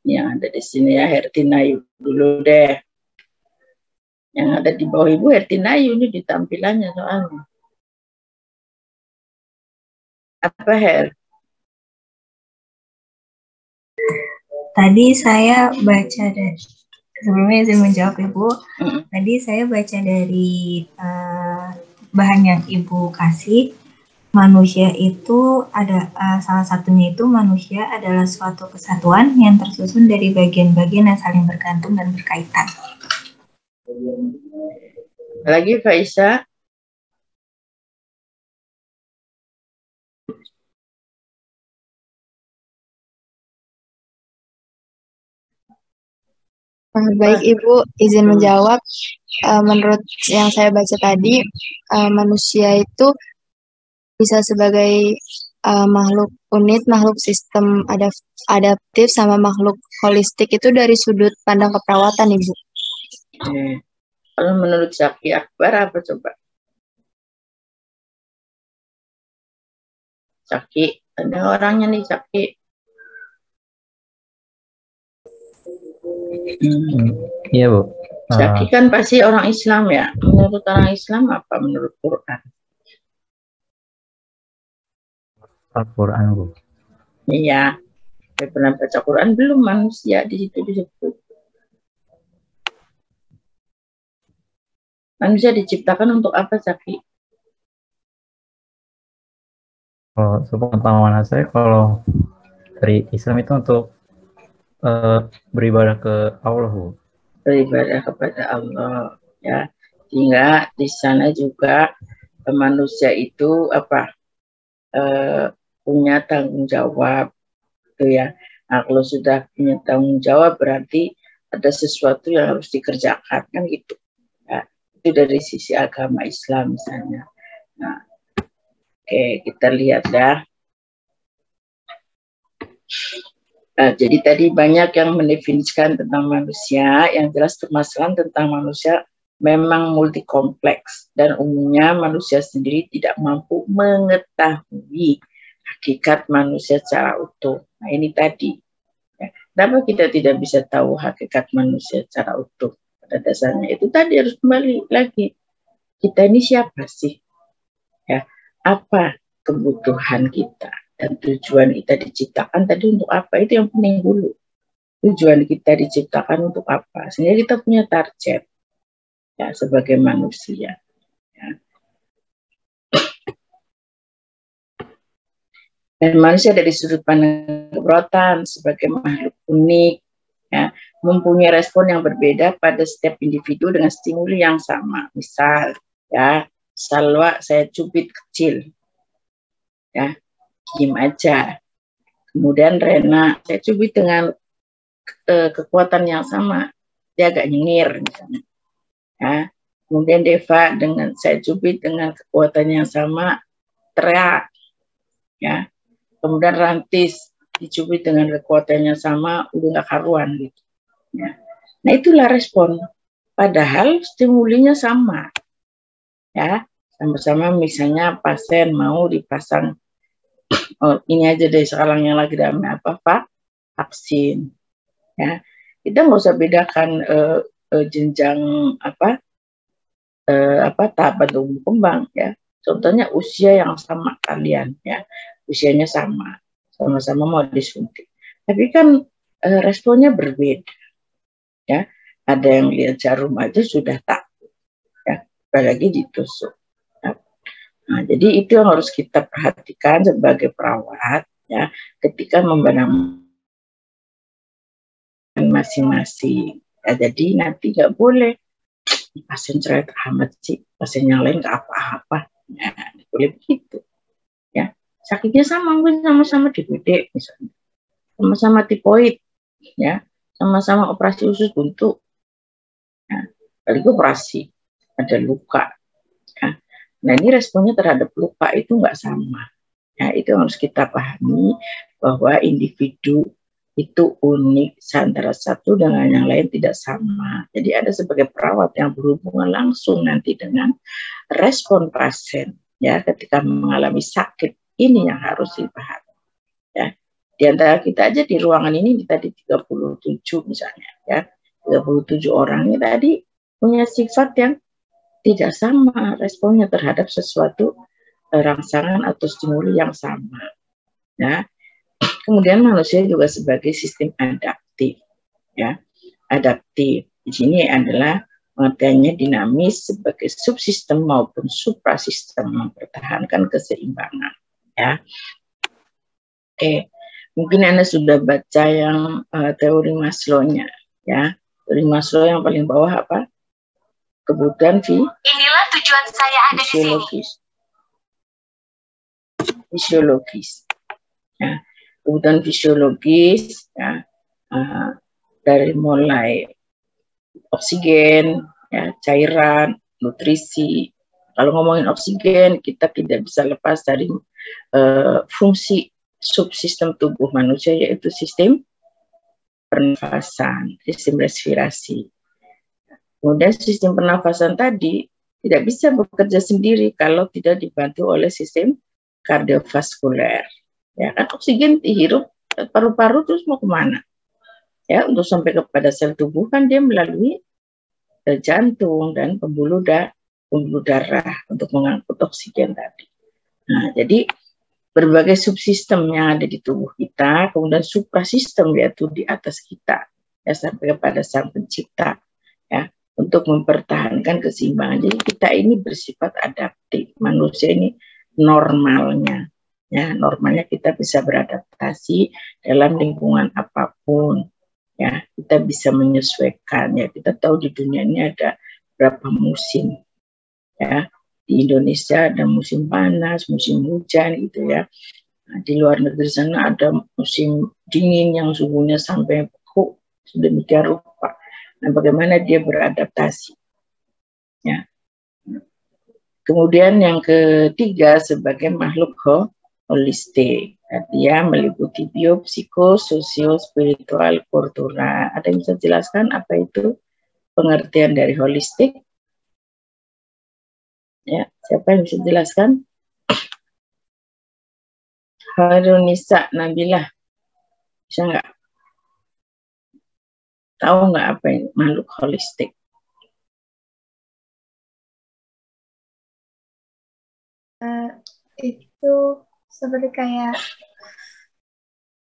Yang ada di sini ya, Hertinayu dulu deh. Yang ada di bawah Ibu Hertinayu ini di tampilannya soalnya. Apa Her? Tadi saya baca dari, sebelumnya saya menjawab Ibu, tadi saya baca dari bahan yang Ibu kasih, manusia itu ada salah satunya itu manusia adalah suatu kesatuan yang tersusun dari bagian-bagian yang saling bergantung dan berkaitan. Lagi Faisa? Baik Ibu, izin menjawab. Menurut yang saya baca tadi, manusia itu bisa sebagai makhluk unit, makhluk sistem adaptif, sama makhluk holistik itu dari sudut pandang keperawatan, Ibu. Kalau menurut Zaki Akbar apa coba? Zaki, ada orangnya nih Zaki. Iya Bu. Zaki kan pasti orang Islam ya. Menurut orang Islam apa menurut Quran? Al-Quran Bu. Iya. Saya pernah baca Quran belum, manusia di situ disebut. Manusia diciptakan untuk apa Zaki? Kalau sepengetahuan saya, kalau dari Islam itu untuk beribadah ke Allah Bu. Beribadah kepada Allah ya. Sehingga di sana juga manusia itu apa? Punya tanggung jawab gitu ya. Nah, kalau sudah punya tanggung jawab berarti ada sesuatu yang harus dikerjakan kan gitu ya. Itu dari sisi agama Islam misalnya. Nah, oke, kita lihat ya. Jadi tadi banyak yang mendefinisikan tentang manusia. Yang jelas permasalahan tentang manusia memang multi kompleks, dan umumnya manusia sendiri tidak mampu mengetahui hakikat manusia secara utuh. Nah ini tadi, ya. Kenapa kita tidak bisa tahu hakikat manusia secara utuh? Pada dasarnya itu tadi harus kembali lagi, kita ini siapa sih? Ya, apa kebutuhan kita dan tujuan kita diciptakan tadi untuk apa? Itu yang penting dulu. Tujuan kita diciptakan untuk apa? Sehingga kita punya target ya sebagai manusia. Ya. Dan manusia dari sudut pandang keperawatan sebagai makhluk unik, ya, mempunyai respon yang berbeda pada setiap individu dengan stimuli yang sama. Misal, ya, Salwa saya cubit kecil, ya, diam aja. Kemudian Rena saya cubit dengan kekuatan yang sama, dia agak nyengir misalnya. Ya. Kemudian Deva dengan saya cubit dengan kekuatan yang sama, teriak, ya. Kemudian Rantis dicubit dengan kekuatan yang sama, udah nggak karuan gitu. Ya. Nah itulah respon. Padahal stimulinya sama, ya. Sama-sama misalnya pasien mau dipasang, ini aja deh sekarang yang lagi ramai apa Pak? Vaksin, ya. Kita nggak usah bedakan jenjang tahapan tumbuh kembang ya. Contohnya usia yang sama kalian ya, usianya sama-sama mau disuntik. Tapi kan responnya berbeda ya. Ada yang lihat jarum aja sudah takut ya, apalagi ditusuk. Nah, jadi itu yang harus kita perhatikan sebagai perawat ya, ketika membenamkan masing-masing. Ya, jadi nanti nggak boleh pasien cerewet amat sih, pasien yang lain nggak apa-apa. Nah, boleh begitu. Ya, sakitnya sama, mungkin sama-sama DBD misalnya, sama-sama tipoid, ya, sama-sama operasi usus buntu. Nah, kali itu operasi, ada luka. Ya. Nah, ini responnya terhadap luka itu nggak sama. Ya, itu harus kita pahami bahwa individu itu unik, antara satu dengan yang lain tidak sama. Jadi ada sebagai perawat yang berhubungan langsung nanti dengan respon pasien ya ketika mengalami sakit, ini yang harus dipahami ya. Di antara kita aja di ruangan ini tadi 37 misalnya ya. 37 orang ini tadi punya sifat yang tidak sama responnya terhadap sesuatu rangsangan atau stimuli yang sama. Ya. Kemudian manusia juga sebagai sistem adaptif ya. Adaptif di sini adalah pengertiannya dinamis sebagai subsistem maupun suprasistem mempertahankan keseimbangan ya. Oke. Mungkin Anda sudah baca yang teori Maslow-nya ya. Teori Maslow yang paling bawah apa? Kebutuhan Inilah tujuan saya ada di sini. Fisiologis. Ya. Kebutuhan fisiologis ya, dari mulai oksigen, ya, cairan, nutrisi. Kalau ngomongin oksigen, kita tidak bisa lepas dari fungsi subsistem tubuh manusia, yaitu sistem pernafasan, sistem respirasi. Kemudian sistem pernafasan tadi tidak bisa bekerja sendiri kalau tidak dibantu oleh sistem kardiovaskuler. Ya kan, oksigen dihirup paru-paru terus mau kemana? Ya, untuk sampai kepada sel tubuh kan dia melalui jantung dan pembuluh darah untuk mengangkut oksigen tadi. Nah, jadi berbagai subsistem yang ada di tubuh kita, kemudian suprasistem yaitu di atas kita, ya sampai kepada Sang Pencipta, ya untuk mempertahankan keseimbangan. Jadi kita ini bersifat adaptif, manusia ini normalnya, ya normalnya kita bisa beradaptasi dalam lingkungan apapun, ya kita bisa menyesuaikan, ya kita tahu di dunia ini ada berapa musim, ya. Di Indonesia ada musim panas, musim hujan gitu ya. Nah, di luar negeri sana ada musim dingin yang suhunya sampai beku sedemikian rupa. Nah, bagaimana dia beradaptasi? Ya. Kemudian yang ketiga sebagai makhluk holistik. Dia meliputi bio, psiko, sosio, spiritual, kultural. Ada yang bisa jelaskan apa itu pengertian dari holistik? Ya, siapa yang bisa jelaskan? Harunisa Nabilah, bisa nggak? Tahu nggak apa ini makhluk holistik? Itu seperti kayak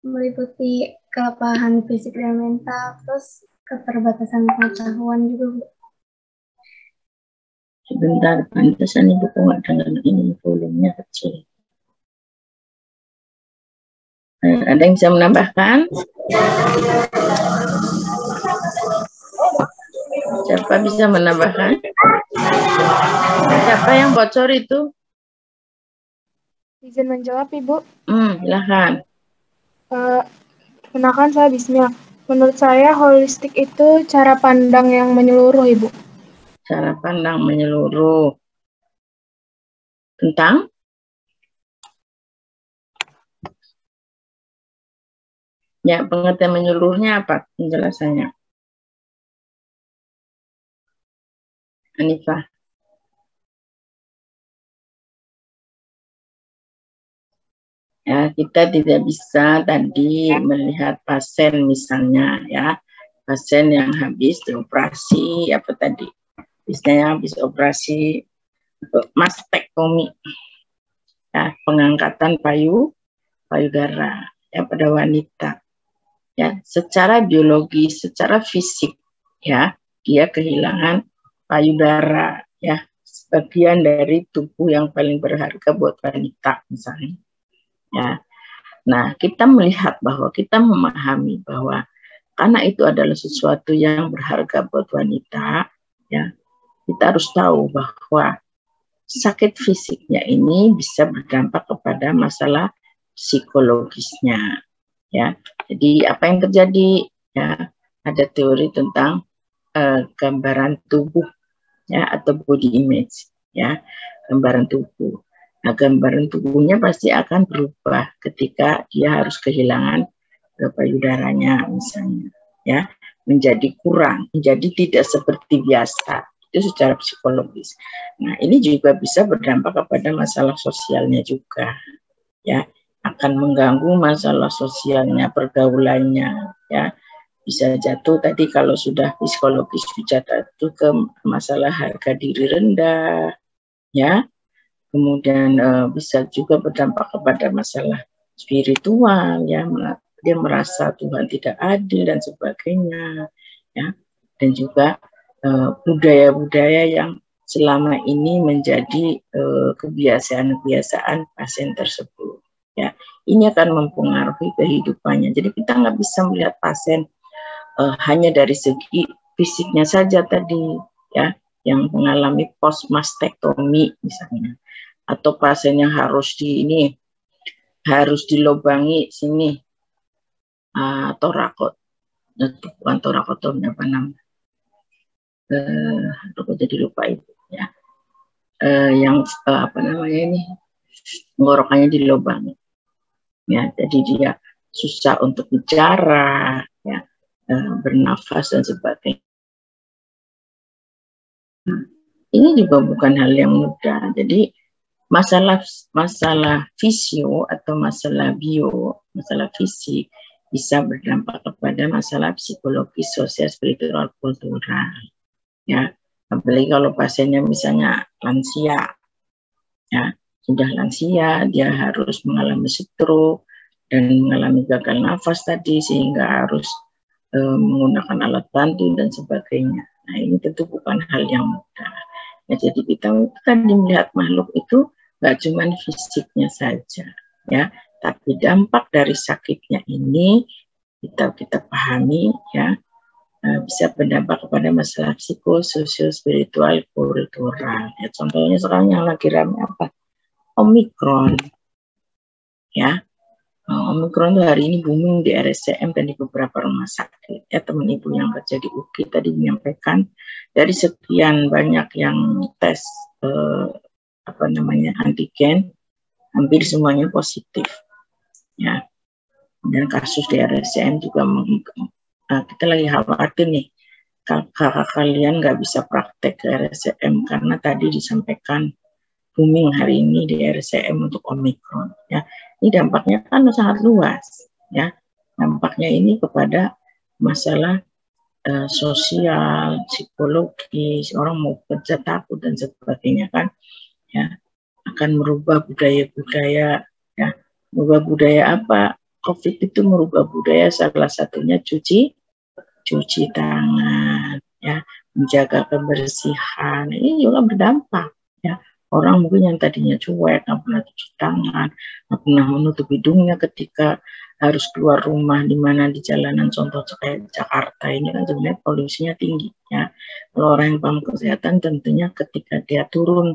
meliputi kelemahan fisik dan mental, terus keterbatasan pengetahuan juga, Bu. Sebentar, pantesan ibu kok nggak dengar ini, volumenya kecil. Ada yang bisa menambahkan? Siapa bisa menambahkan? Siapa yang bocor itu? Izin menjawab, Ibu. Silahkan. Perkenalkan saya Bismillah. Menurut saya holistik itu cara pandang yang menyeluruh, Ibu. Cara pandang menyeluruh tentang ya, pengertian menyeluruhnya apa penjelasannya? Anifah. Ya, kita tidak bisa tadi melihat pasien misalnya ya, pasien yang habis dioperasi apa tadi? Misalnya habis operasi mastektomi, ya, pengangkatan payudara ya pada wanita. Ya, secara biologi, secara fisik, ya dia kehilangan payudara, ya sebagian dari tubuh yang paling berharga buat wanita misalnya. Ya, nah kita melihat bahwa kita memahami bahwa karena itu adalah sesuatu yang berharga buat wanita, ya kita harus tahu bahwa sakit fisiknya ini bisa berdampak kepada masalah psikologisnya, ya. Jadi apa yang terjadi? Ya, ada teori tentang gambaran tubuh, ya, atau body image, ya, gambaran tubuh. Nah, gambaran tubuhnya pasti akan berubah ketika dia harus kehilangan payudaranya, misalnya, ya, menjadi kurang, menjadi tidak seperti biasa. Itu secara psikologis. Nah, ini juga bisa berdampak kepada masalah sosialnya juga, ya. akan mengganggu masalah sosialnya, pergaulannya, ya. Bisa jatuh tadi kalau sudah psikologis bisa jatuh ke masalah harga diri rendah, ya. Kemudian bisa juga berdampak kepada masalah spiritual, ya. Dia merasa Tuhan tidak adil dan sebagainya, ya. Dan juga budaya-budaya yang selama ini menjadi kebiasaan-kebiasaan pasien tersebut, ya. Ini akan mempengaruhi kehidupannya. Jadi kita nggak bisa melihat pasien hanya dari segi fisiknya saja tadi, ya, yang mengalami post mastektomi misalnya, atau pasien yang harus dilobangi sini, torakot, bukan torakotomi, apa namanya? Aku jadi lupa itu, ya. Yang apa namanya ini, tenggorokannya dilobangi, ya. Jadi dia susah untuk bicara, ya. Bernafas dan sebagainya. Ini juga bukan hal yang mudah. Jadi masalah fisio atau masalah fisik bisa berdampak kepada masalah psikologis, sosial, spiritual, kultural. Ya, apalagi kalau pasiennya misalnya lansia, ya, sudah lansia, dia harus mengalami stroke dan mengalami gagal nafas tadi, sehingga harus menggunakan alat bantu dan sebagainya. Nah, ini tentu bukan hal yang mudah. Nah, jadi kita tadi melihat makhluk itu nggak cuma fisiknya saja, ya, tapi dampak dari sakitnya ini kita pahami, ya, bisa berdampak kepada masalah psikososial, spiritual, kultural. Ya, contohnya sekarang yang lagi ramai apa? Omikron, ya. Omikron itu hari ini booming di RSCM dan di beberapa rumah sakit. Ya, teman ibu yang kerja di UGI tadi menyampaikan dari sekian banyak yang tes antigen, hampir semuanya positif. Ya, dan kasus di RSCM juga kita lagi khawatir nih, kakak kalian nggak bisa praktek ke RSCM karena tadi disampaikan booming hari ini di RSCM untuk Omikron, ya. Ini dampaknya kan sangat luas, ya. Dampaknya ini kepada masalah sosial, psikologis, orang mau kerja takut dan sebagainya kan, ya. Akan merubah budaya-budaya, ya. Merubah budaya apa? COVID itu merubah budaya, salah satunya cuci tangan, ya, menjaga kebersihan. Ini juga berdampak, ya. Orang mungkin yang tadinya cuek, nggak pernah cuci tangan, nggak pernah menutup hidungnya ketika harus keluar rumah, di mana di jalanan, contoh kayak Jakarta ini kan sebenarnya polusinya tinggi, ya. Kalau orang yang paham kesehatan tentunya ketika dia turun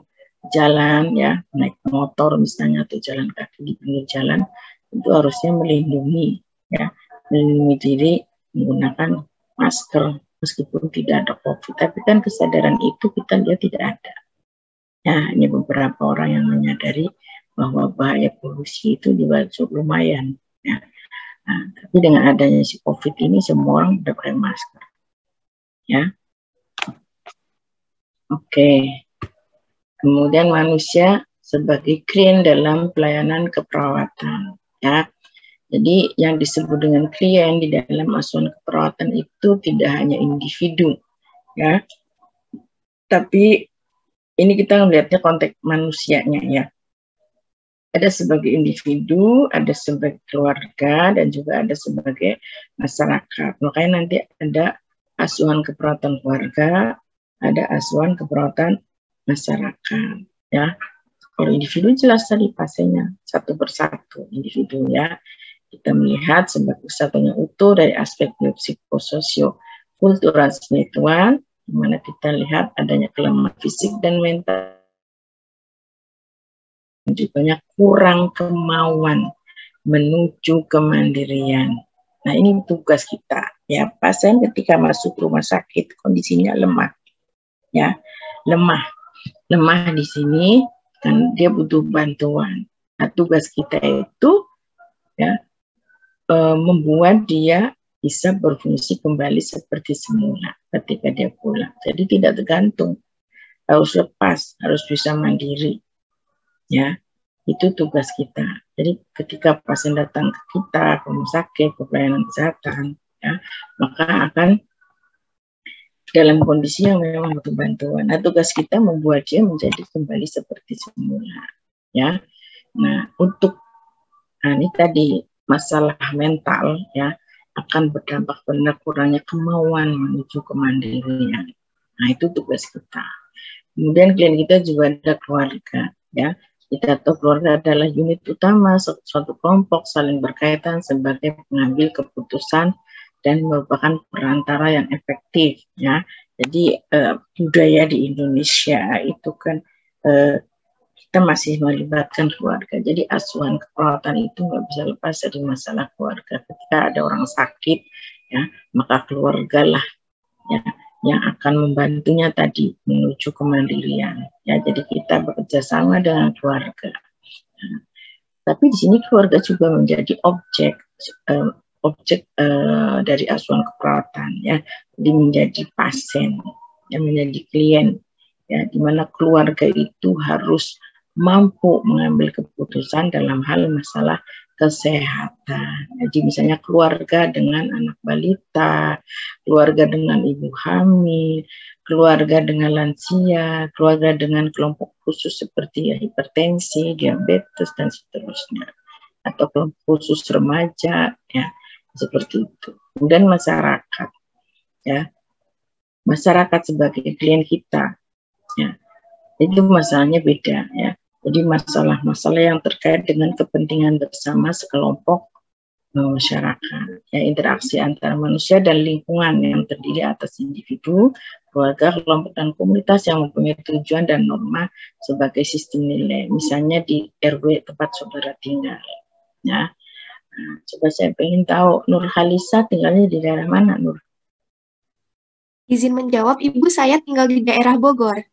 jalan, ya, naik motor misalnya atau jalan kaki di pinggir jalan, itu harusnya melindungi, ya, melindungi diri menggunakan masker meskipun tidak ada COVID. Tapi kan kesadaran itu dia tidak ada. Nah, ini beberapa orang yang menyadari bahwa bahaya polusi itu juga cukup lumayan, ya. Nah, tapi dengan adanya si COVID ini semua orang udah pakai masker, ya. Oke. Kemudian manusia sebagai klien dalam pelayanan keperawatan, ya. Jadi yang disebut dengan klien di dalam asuhan keperawatan itu tidak hanya individu, ya. Tapi ini kita melihatnya konteks manusianya, ya. Ada sebagai individu, ada sebagai keluarga, dan juga ada sebagai masyarakat. Makanya nanti ada asuhan keperawatan keluarga, ada asuhan keperawatan masyarakat, ya. Kalau individu jelas tadi pasiennya satu persatu individu, ya. Kita melihat sebagai satunya utuh dari aspek biopsikososio kultural spiritual, di mana kita lihat adanya kelemahan fisik dan mental, dan juga kurang kemauan menuju kemandirian. Nah, ini tugas kita, ya. Pasien ketika masuk rumah sakit kondisinya lemah, ya, lemah di sini kan dia butuh bantuan. Nah, tugas kita itu, ya, membuat dia bisa berfungsi kembali seperti semula ketika dia pulang. Jadi tidak tergantung, harus lepas, harus bisa mandiri, ya. Itu tugas kita. Jadi ketika pasien datang ke kita, ke rumah sakit, ke pelayanan kesehatan, ya, maka akan dalam kondisi yang memang butuh bantuan. Nah, tugas kita membuat dia menjadi kembali seperti semula. Ya, nah ini tadi masalah mental ya akan berdampak pada kurangnya kemauan menuju kemandirian. Nah, itu tugas kita. Kemudian klien kita juga ada keluarga ya. Kita tahu keluarga adalah unit utama suatu kelompok saling berkaitan sebagai pengambil keputusan dan merupakan perantara yang efektif ya. Jadi budaya di Indonesia itu kan kita masih melibatkan keluarga. Jadi asuhan keperawatan itu nggak bisa lepas dari masalah keluarga. Ketika ada orang sakit ya, maka keluarga lah ya yang akan membantunya tadi menuju kemandirian. Ya, jadi kita bekerja sama dengan keluarga. Nah, tapi di sini keluarga juga menjadi objek dari asuhan keperawatan ya, jadi menjadi pasien, yang menjadi klien ya, di mana keluarga itu harus mampu mengambil keputusan dalam hal masalah kesehatan. Jadi misalnya keluarga dengan anak balita, keluarga dengan ibu hamil, keluarga dengan lansia, keluarga dengan kelompok khusus seperti hipertensi, diabetes dan seterusnya, atau kelompok khusus remaja ya, seperti itu. Kemudian masyarakat ya, masyarakat sebagai klien kita ya, itu masalahnya beda ya. Jadi masalah-masalah yang terkait dengan kepentingan bersama sekelompok masyarakat ya, interaksi antara manusia dan lingkungan yang terdiri atas individu, keluarga, kelompok dan komunitas yang mempunyai tujuan dan norma sebagai sistem nilai, misalnya di RW tempat saudara tinggal ya. Nah, coba saya ingin tahu Nur Halisa tinggalnya di daerah mana, Nur? Izin menjawab, Ibu, saya tinggal di daerah Bogor.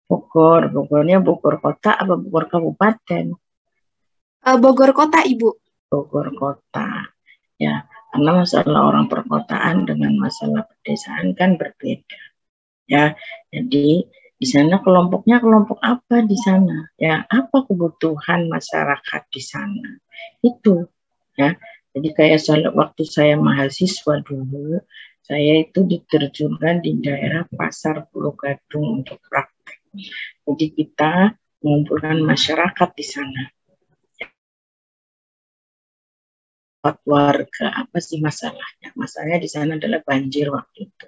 Bogornya Bogor kota apa Bogor kabupaten? Bogor kota, Ibu. Bogor kota. Ya, karena masalah orang perkotaan dengan masalah pedesaan kan berbeda. Ya, jadi di sana kelompoknya kelompok apa di sana? Ya, apa kebutuhan masyarakat di sana? Itu ya. Jadi kayak waktu saya mahasiswa dulu, saya itu diterjunkan di daerah Pasar Pulau Gadung untuk praktek. Jadi kita mengumpulkan masyarakat di sana. Warga, apa sih masalahnya? Masalahnya di sana adalah banjir waktu itu.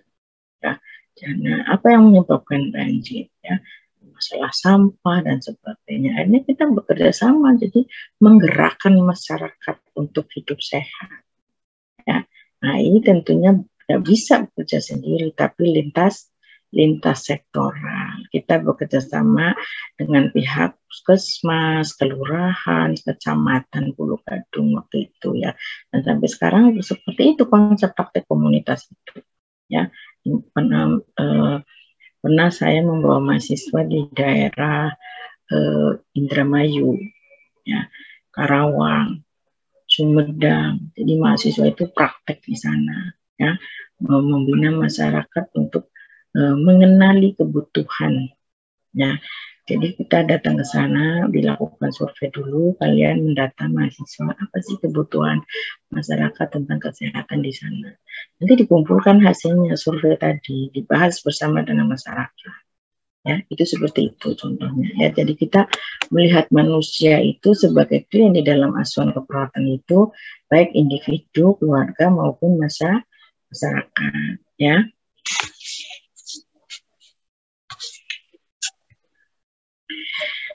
Ya, karena apa yang menyebabkan banjir? Ya, masalah sampah dan sebagainya. Akhirnya kita bekerja sama, jadi menggerakkan masyarakat untuk hidup sehat. Ya, nah ini tentunya tidak bisa bekerja sendiri, tapi lintas sektoral. Kita bekerja sama dengan pihak puskesmas, kelurahan, kecamatan Pulau Gadung waktu itu ya. Dan sampai sekarang seperti itu konsep praktek komunitas itu. Ya, pernah saya membawa mahasiswa di daerah Indramayu, ya, Karawang, Sumedang. Jadi mahasiswa itu praktek di sana, ya, membina masyarakat untuk mengenali kebutuhan, ya. Jadi kita datang ke sana, dilakukan survei dulu, kalian mendata mahasiswa apa sih kebutuhan masyarakat tentang kesehatan di sana. Nanti dikumpulkan hasilnya survei tadi, dibahas bersama dengan masyarakat. Ya, itu seperti itu contohnya. Ya, jadi kita melihat manusia itu sebagai klien di dalam asuhan keperawatan itu, baik individu, keluarga maupun masyarakat. Ya.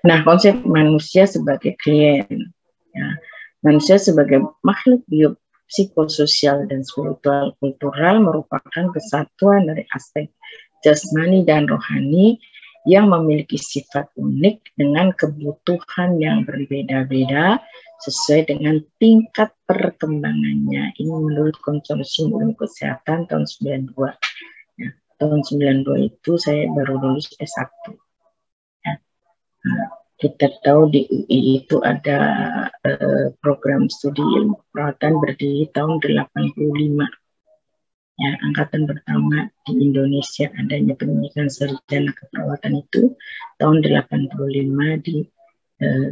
Nah, konsep manusia sebagai klien, ya, manusia sebagai makhluk biopsikososial dan spiritual kultural merupakan kesatuan dari aspek jasmani dan rohani yang memiliki sifat unik dengan kebutuhan yang berbeda-beda sesuai dengan tingkat perkembangannya. Ini menurut Konsorsium Ilmu Kesehatan tahun 92. Ya, tahun 92 itu saya baru lulus S1. Kita tahu di UI itu ada program studi ilmu keperawatan berdiri tahun 85. Ya, angkatan pertama di Indonesia adanya pendidikan sarjana keperawatan itu tahun 85 di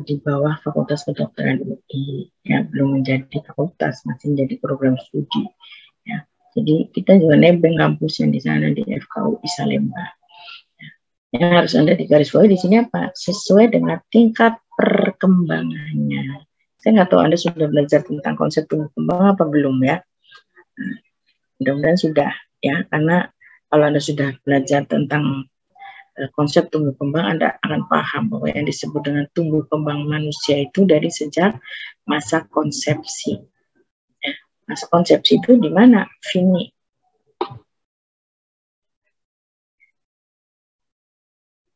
di bawah Fakultas Kedokteran UI, ya, belum menjadi fakultas, masih menjadi program studi, ya. Jadi kita juga nebeng kampusnya di sana di FKUI Salemba. Yang harus Anda digarisbawahi di sini apa? Sesuai dengan tingkat perkembangannya. Saya nggak tahu Anda sudah belajar tentang konsep tumbuh kembang apa belum ya. Nah, mudah-mudahan sudah ya, karena kalau Anda sudah belajar tentang konsep tumbuh kembang, Anda akan paham bahwa yang disebut dengan tumbuh kembang manusia itu dari sejak masa konsepsi. Ya, masa konsepsi itu di mana? Vini.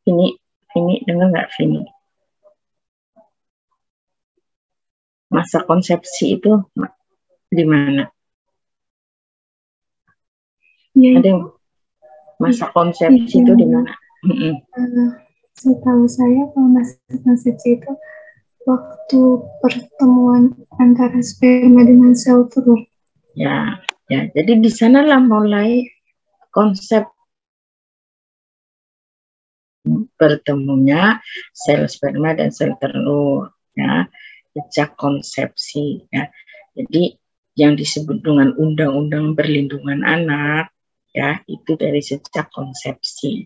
Vini, dengar nggak Vini? Masa konsepsi itu di mana? Ya, Ada yang masa konsepsi itu di mana? Setahu saya kalau masa konsepsi itu waktu pertemuan antara sperma dengan sel telur. Ya, jadi di sanalah mulai konsep bertemunya sel sperma dan sel telur, ya, sejak konsepsi, ya. Jadi yang disebut dengan undang-undang perlindungan anak, ya, itu dari sejak konsepsi,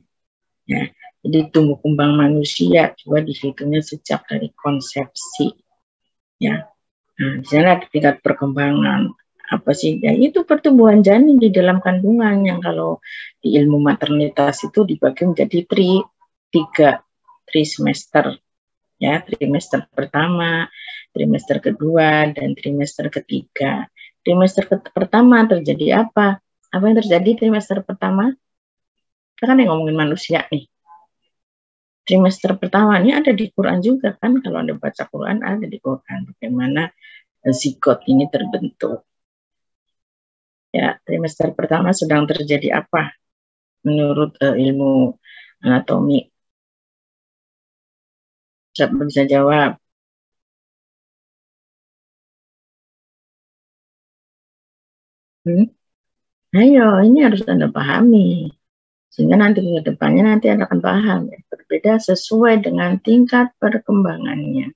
ya. Jadi tumbuh kembang manusia juga dihitungnya sejak dari konsepsi, ya. Nah, di sana ada tingkat perkembangan apa sih? Ya itu pertumbuhan janin di dalam kandungan yang kalau di ilmu maternitas itu dibagi menjadi tiga trimester, ya, trimester pertama, trimester kedua, dan trimester ketiga. Trimester pertama terjadi apa? Apa yang terjadi trimester pertama? Kita kan yang ngomongin manusia nih. Trimester pertama ini ada di Quran juga kan, kalau Anda baca Quran ada di Quran bagaimana zigot ini terbentuk. Ya, trimester pertama sedang terjadi apa menurut ilmu anatomi? Siapa bisa jawab? Ayo, ini harus Anda pahami. Sehingga nanti ke depannya nanti Anda akan paham. Ya, berbeda sesuai dengan tingkat perkembangannya.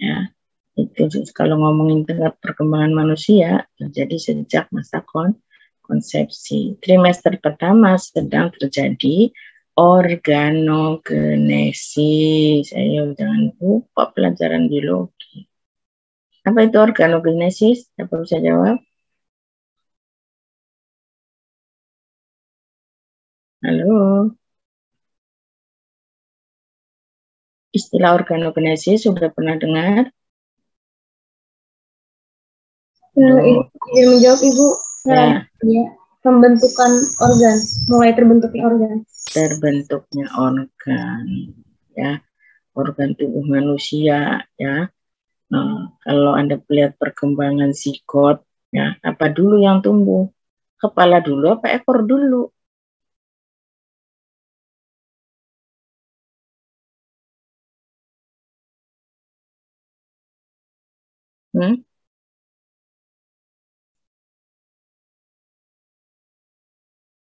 Ya, itu kalau ngomongin tingkat perkembangan manusia, terjadi sejak masa konsepsi. Trimester pertama sedang terjadi organogenesis. Ayo, jangan lupa pelajaran biologi. Apa itu organogenesis? Siapa bisa jawab? Halo. Istilah organogenesis sudah pernah dengar? Izin menjawab Ibu. Ya. Pembentukan organ, mulai terbentuknya organ. Terbentuknya organ, ya, organ tubuh manusia, ya. Nah, kalau Anda melihat perkembangan zigot, ya, apa dulu yang tumbuh? Kepala dulu apa ekor dulu?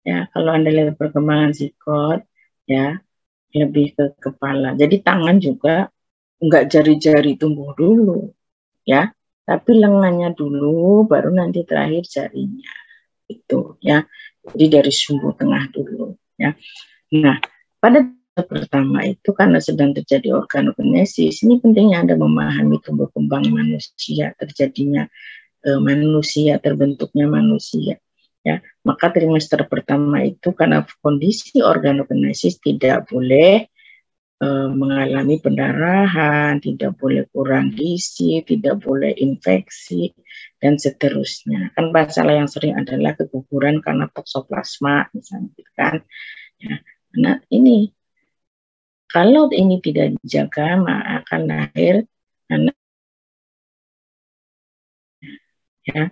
Ya, kalau Anda lihat perkembangan zigot, ya, lebih ke kepala. Jadi tangan juga enggak jari-jari tumbuh dulu, ya, tapi lengannya dulu, baru nanti terakhir jarinya, itu, ya. Jadi dari sumbu tengah dulu, ya. Nah, pada pertama itu karena sedang terjadi organogenesis, ini pentingnya Anda memahami tumbuh kembang manusia, terjadinya manusia, terbentuknya manusia. Ya, maka trimester pertama itu karena kondisi organogenesis tidak boleh mengalami pendarahan, tidak boleh kurang gizi, tidak boleh infeksi, dan seterusnya. Kan masalah yang sering adalah keguguran karena toksoplasma, misalnya, kan? Ya, nah ini kalau ini tidak dijaga, maka akan lahir anak. Ya,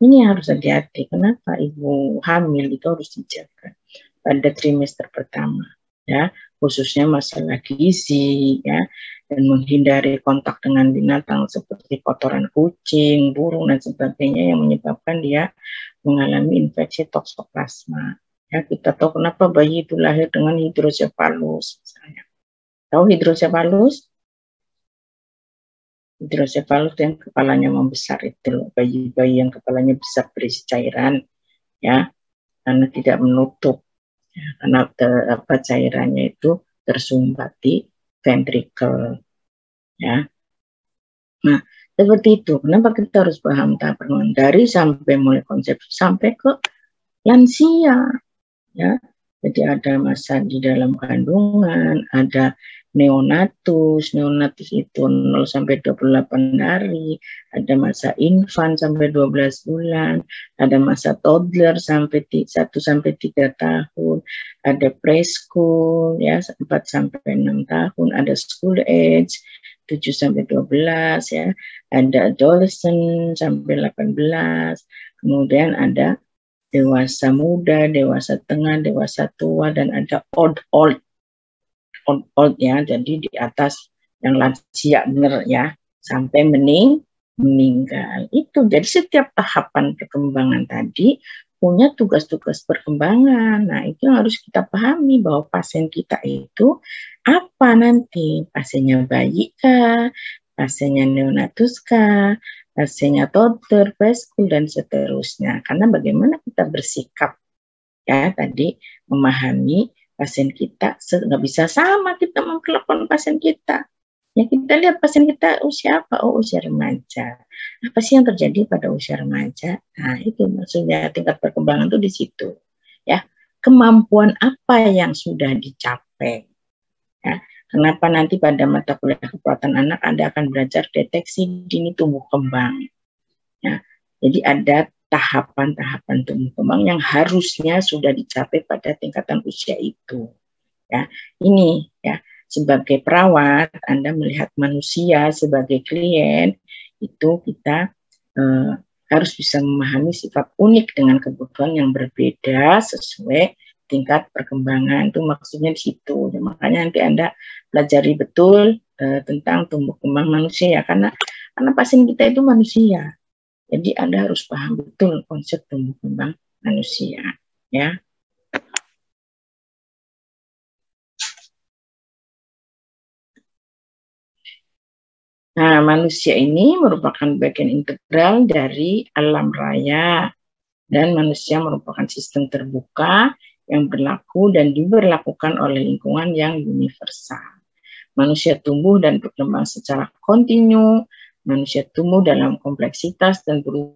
ini harus hati-hati. Kenapa ibu hamil itu harus dijaga pada trimester pertama, ya, khususnya masalah gizi, ya, dan menghindari kontak dengan binatang seperti kotoran kucing, burung, dan sebagainya yang menyebabkan dia mengalami infeksi toksoplasma. Ya, kita tahu kenapa bayi itu lahir dengan hidrosefalus, misalnya. Tahu hidrosefalus? hidrosefalus yang kepalanya membesar itu, bayi-bayi yang kepalanya besar berisi cairan, ya, karena tidak menutup, ya, karena cairannya itu tersumbat di ventricle, ya. Nah, seperti itu. Kenapa kita harus paham tahap perkembangan dari sampai mulai konsepsi sampai ke lansia, ya. Jadi ada masa di dalam kandungan, ada neonatus itu 0 sampai 28 hari, ada masa infant sampai 12 bulan, ada masa toddler sampai 1 sampai 3 tahun, ada preschool ya 4 sampai 6 tahun, ada school age 7 sampai 12 ya, ada adolescent sampai 18, kemudian ada dewasa muda, dewasa tengah, dewasa tua, dan ada old ya, jadi di atas yang lansia bener ya, sampai meninggal. Itu jadi setiap tahapan perkembangan tadi punya tugas-tugas perkembangan. Nah, itu yang harus kita pahami bahwa pasien kita itu apa nanti, pasiennya bayi kah, pasiennya neonatus kah, pasiennya toddler, preschool, dan seterusnya. Karena bagaimana kita bersikap, ya tadi memahami pasien kita, nggak bisa sama kita memperlakukan pasien kita. Ya kita lihat pasien kita usia apa? Oh, usia remaja. Apa sih yang terjadi pada usia remaja? Nah, itu maksudnya tingkat perkembangan itu di situ. Ya, kemampuan apa yang sudah dicapai? Ya, kenapa nanti pada mata kuliah keperawatan anak Anda akan belajar deteksi dini tumbuh kembang. Ya, jadi ada tahapan-tahapan tumbuh kembang yang harusnya sudah dicapai pada tingkatan usia itu. Ya, ini ya. Sebagai perawat, Anda melihat manusia sebagai klien, itu kita harus bisa memahami sifat unik dengan kebutuhan yang berbeda sesuai tingkat perkembangan. Itu maksudnya di situ. Ya, makanya nanti Anda pelajari betul tentang tumbuh kembang manusia ya, karena pasien kita itu manusia. Jadi Anda harus paham betul konsep tumbuh kembang manusia, ya. Nah, manusia ini merupakan bagian integral dari alam raya, dan manusia merupakan sistem terbuka yang berlaku dan diberlakukan oleh lingkungan yang universal. Manusia tumbuh dan berkembang secara kontinu, manusia tumbuh dalam kompleksitas dan berubah.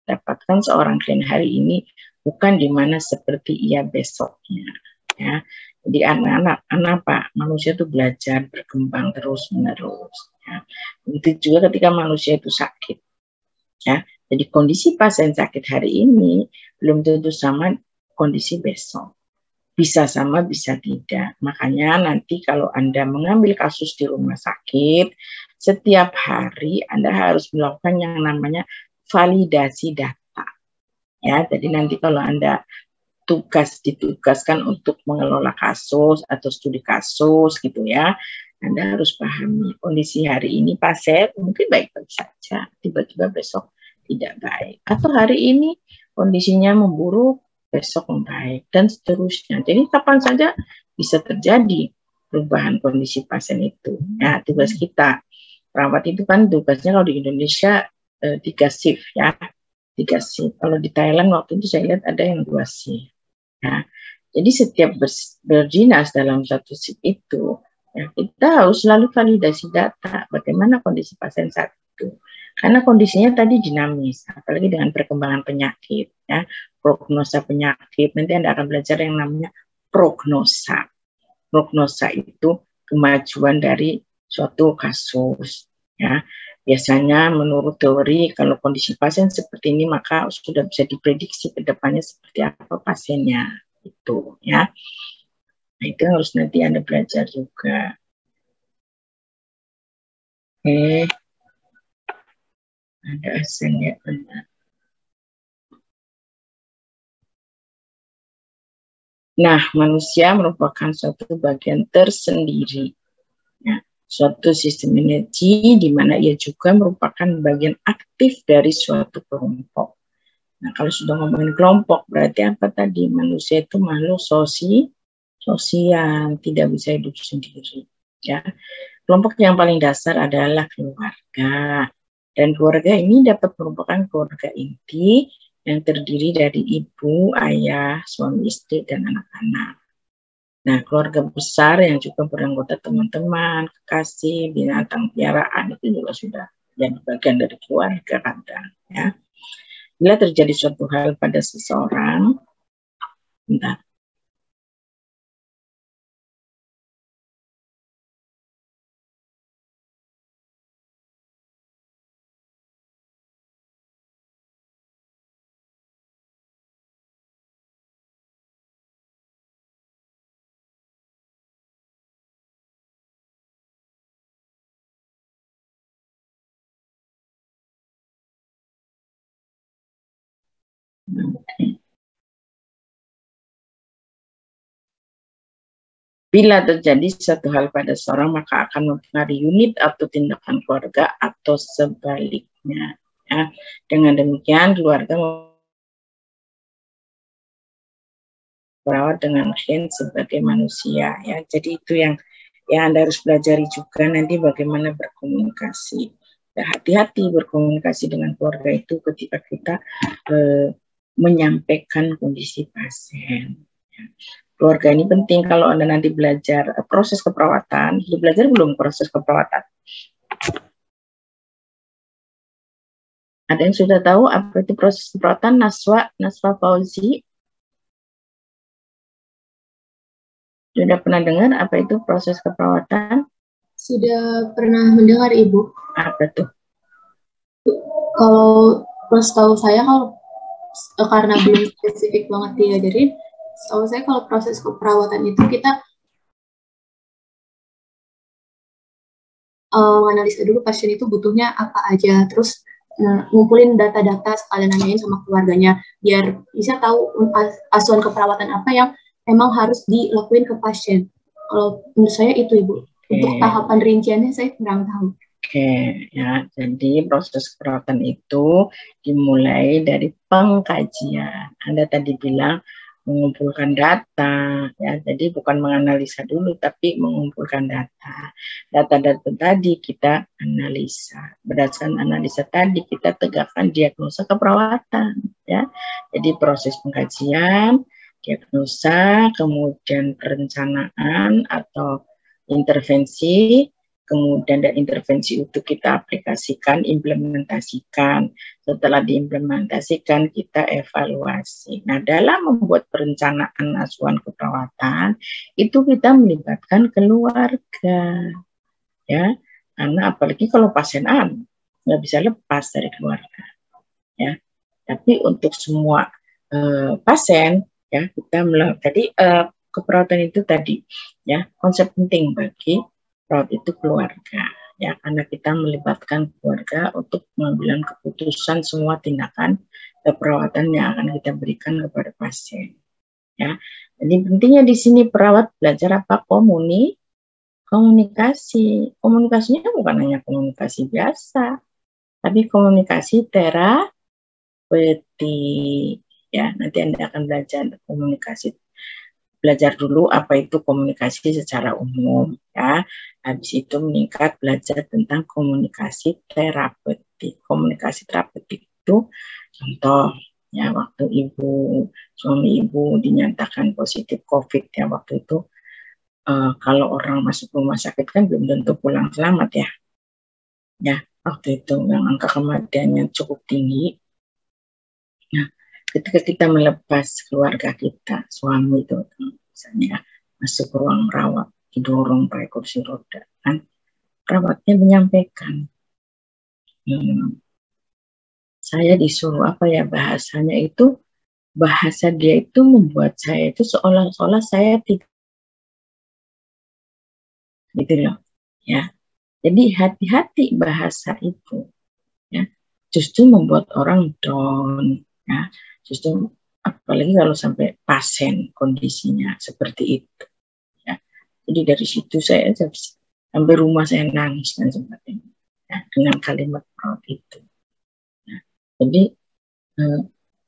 Dapatkan seorang klien hari ini bukan di mana seperti ia besoknya, ya. Jadi anak-anak Pak, manusia itu belajar berkembang terus-menerus. Ya. Begitu juga ketika manusia itu sakit. Ya. Jadi kondisi pasien sakit hari ini belum tentu sama kondisi besok. Bisa sama, bisa tidak. Makanya nanti kalau Anda mengambil kasus di rumah sakit, setiap hari Anda harus melakukan yang namanya validasi data. Ya, jadi nanti kalau Anda ditugaskan untuk mengelola kasus atau studi kasus gitu ya, Anda harus pahami kondisi hari ini pasien mungkin baik-baik saja, tiba-tiba besok tidak baik, atau hari ini kondisinya memburuk, besok membaik, dan seterusnya. Jadi kapan saja bisa terjadi perubahan kondisi pasien itu. Nah, tugas kita perawat itu kan tugasnya kalau di Indonesia 3 shift ya, 3 shift. Kalau di Thailand waktu itu saya lihat ada yang 2 shift. Nah, jadi setiap berdinas dalam satu shift itu, ya, kita harus selalu validasi data bagaimana kondisi pasien saat itu. Karena kondisinya tadi dinamis, apalagi dengan perkembangan penyakit, ya, prognosa penyakit. Nanti Anda akan belajar yang namanya prognosa. Prognosa itu kemajuan dari suatu kasus, ya. Biasanya menurut teori kalau kondisi pasien seperti ini maka sudah bisa diprediksi ke depannya seperti apa pasiennya itu ya. Nah, itu harus nanti Anda belajar juga. Oke. Ada asing ya benar. Nah, manusia merupakan suatu bagian tersendiri. Ya. Suatu sistem energi di mana ia juga merupakan bagian aktif dari suatu kelompok. Nah, kalau sudah ngomongin kelompok, berarti apa tadi? Manusia itu makhluk sosial, tidak bisa hidup sendiri. Ya, kelompok yang paling dasar adalah keluarga. Dan keluarga ini dapat merupakan keluarga inti yang terdiri dari ibu, ayah, suami istri, dan anak-anak. Nah, keluarga besar yang juga beranggota teman-teman, kekasih, binatang piaraan itu juga sudah jadi bagian dari keluarga kadang. Ya. Bila terjadi suatu hal pada seseorang, bentar. Bila terjadi suatu hal pada seorang, maka akan mempengaruhi unit atau tindakan keluarga atau sebaliknya. Ya. Dengan demikian, keluarga merawat dengan Khin sebagai manusia. Ya. Jadi itu yang Anda harus pelajari juga nanti bagaimana berkomunikasi. Ya, hati-hati berkomunikasi dengan keluarga itu ketika kita menyampaikan kondisi pasien. Ya. Keluarga ini penting kalau Anda nanti belajar proses keperawatan. Sudah belajar belum proses keperawatan? Ada yang sudah tahu apa itu proses keperawatan? Naswa Fauzi? Sudah pernah dengar apa itu proses keperawatan? Sudah pernah mendengar, Ibu. Apa tuh? Kalau setahu saya, karena belum spesifik banget diajarin, setahu saya kalau proses keperawatan itu kita menganalisa dulu pasien itu butuhnya apa aja, terus ngumpulin data-data sekalian nanyain sama keluarganya biar bisa tahu asuhan keperawatan apa yang emang harus dilakuin ke pasien. Kalau menurut saya itu, Ibu. Untuk tahapan rinciannya saya kurang tahu. Ya, jadi proses keperawatan itu dimulai dari pengkajian. Anda tadi bilang mengumpulkan data, ya, jadi bukan menganalisa dulu, tapi mengumpulkan data. Data-data tadi kita analisa. Berdasarkan analisa tadi kita tegakkan diagnosa keperawatan, ya. Jadi proses pengkajian, diagnosa, kemudian perencanaan atau intervensi, kemudian dari intervensi itu kita aplikasikan, implementasikan. Setelah diimplementasikan, kita evaluasi. Nah, dalam membuat perencanaan asuhan keperawatan, itu kita melibatkan keluarga. Ya, karena apalagi kalau pasien nggak bisa lepas dari keluarga. Ya, tapi untuk semua pasien, ya kita jadi keperawatan itu tadi, ya konsep penting bagi perawat itu keluarga, ya karena kita melibatkan keluarga untuk mengambil keputusan semua tindakan keperawatan yang akan kita berikan kepada pasien. Ya, jadi pentingnya di sini perawat belajar apa? Komunikasi. Komunikasinya bukan hanya komunikasi biasa, tapi komunikasi terapeutik. Ya, nanti Anda akan belajar komunikasi. Belajar dulu apa itu komunikasi secara umum, ya. Habis itu meningkat belajar tentang komunikasi terapeutik. Komunikasi terapeutik itu contoh, ya waktu suami ibu dinyatakan positif COVID, ya waktu itu kalau orang masuk rumah sakit kan belum tentu pulang selamat, ya. Ya, waktu itu yang angka kematiannya cukup tinggi. Nah, ketika kita melepas keluarga kita, suami itu misalnya masuk ke ruang rawat, didorong pakai kursi roda, kan perawatnya menyampaikan, saya disuruh apa ya bahasanya itu, bahasa dia itu membuat saya itu seolah-olah saya tidak, gitu loh, ya. Jadi hati-hati bahasa itu, ya, justru membuat orang down, ya, justru apalagi kalau sampai pasien kondisinya seperti itu, ya. Jadi dari situ saya sampai rumah saya nangis dan sebagainya, ya, dengan kalimat perawat itu. Nah, jadi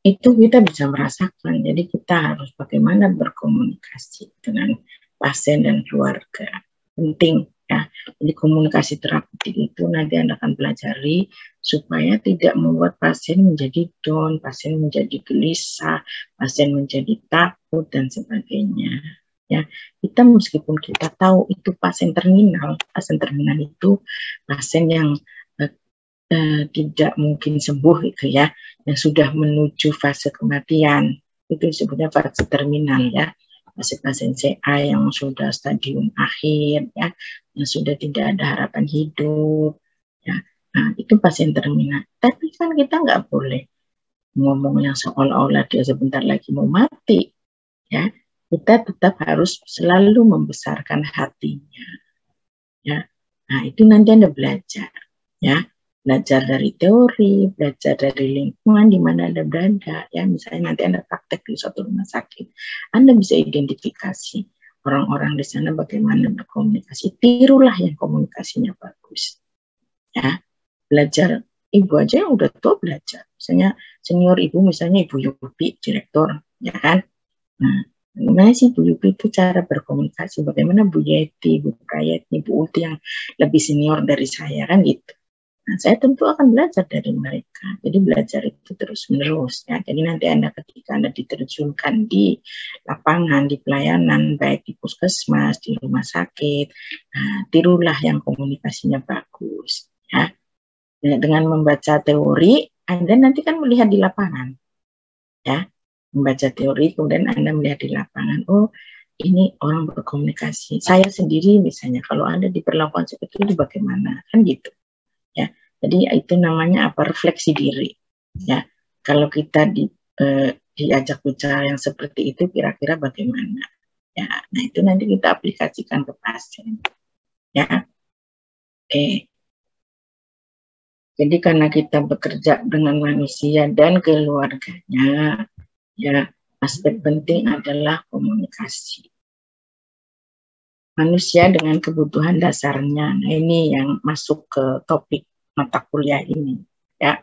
itu kita bisa merasakan. Jadi kita harus bagaimana berkomunikasi dengan pasien dan keluarga. Penting Ya, jadi komunikasi terapeutik itu nanti Anda akan pelajari supaya tidak membuat pasien menjadi down, pasien menjadi gelisah, pasien menjadi takut dan sebagainya. Ya, kita meskipun kita tahu itu pasien terminal itu pasien yang tidak mungkin sembuh itu ya, yang sudah menuju fase kematian, itu disebutnya fase terminal ya. Pasien-pasien CA yang sudah stadium akhir ya, yang sudah tidak ada harapan hidup ya. Nah, itu pasien terminal. Tapi kan kita nggak boleh ngomong yang seolah-olah dia sebentar lagi mau mati ya. Kita tetap harus selalu membesarkan hatinya ya. Nah, itu nanti Anda belajar ya. Belajar dari teori, belajar dari lingkungan di mana Anda berada. Ya, misalnya nanti Anda praktek di suatu rumah sakit, Anda bisa identifikasi orang-orang di sana bagaimana berkomunikasi. Tirulah yang komunikasinya bagus. Ya, belajar. Ibu aja yang udah tua belajar. Misalnya senior ibu, misalnya Ibu Yupi, direktur, ya kan? Nah, bagaimana sih Bu Yupi itu cara berkomunikasi? Bagaimana Bu Yeti, Bu Prayetni, Bu Ulti yang lebih senior dari saya kan gitu. Nah, saya tentu akan belajar dari mereka. Jadi belajar itu terus-menerus ya. Jadi nanti ketika Anda diterjunkan di lapangan, di pelayanan, baik di puskesmas, di rumah sakit, nah, tirulah yang komunikasinya bagus ya. Dengan membaca teori, Anda nanti kan melihat di lapangan ya. Membaca teori, kemudian Anda melihat di lapangan, oh ini orang berkomunikasi. Saya sendiri misalnya, kalau Anda diperlakukan seperti itu bagaimana? Kan gitu. Ya, jadi itu namanya apa, refleksi diri ya. Kalau kita diajak bicara yang seperti itu kira-kira bagaimana ya. Nah, itu nanti kita aplikasikan ke pasien ya. Oke, jadi karena kita bekerja dengan manusia dan keluarganya ya, aspek penting adalah komunikasi manusia dengan kebutuhan dasarnya. Nah, ini yang masuk ke topik mata kuliah ini ya.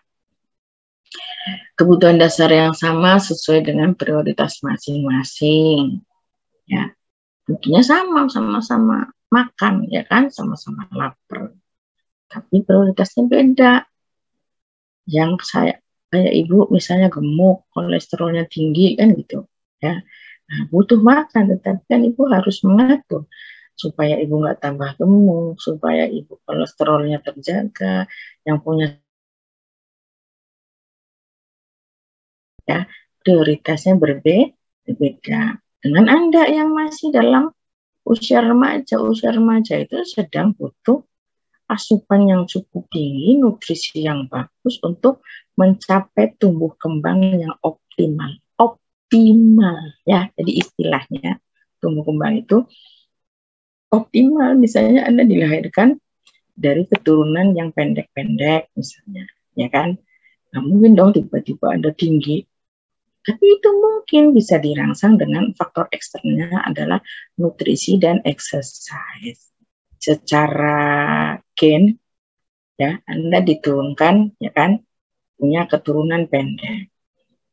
Kebutuhan dasar yang sama sesuai dengan prioritas masing-masing ya. Tentunya sama-sama makan ya kan, sama-sama lapar. Tapi prioritasnya beda. Yang kayak ibu misalnya gemuk, kolesterolnya tinggi kan gitu ya. Nah, butuh makan, tetapi kan ibu harus mengatur supaya ibu nggak tambah gemuk, supaya ibu kolesterolnya terjaga, yang punya ya, prioritasnya berbeda. Dengan Anda yang masih dalam usia remaja itu sedang butuh asupan yang cukup tinggi, nutrisi yang bagus untuk mencapai tumbuh kembang yang optimal ya. Jadi istilahnya tumbuh kembang itu optimal. Misalnya Anda dilahirkan dari keturunan yang pendek-pendek misalnya, ya kan? Nah, mungkin dong tiba-tiba Anda tinggi. Tapi itu mungkin bisa dirangsang dengan faktor eksternalnya adalah nutrisi dan exercise. Secara gen, ya Anda diturunkan, ya kan, punya keturunan pendek.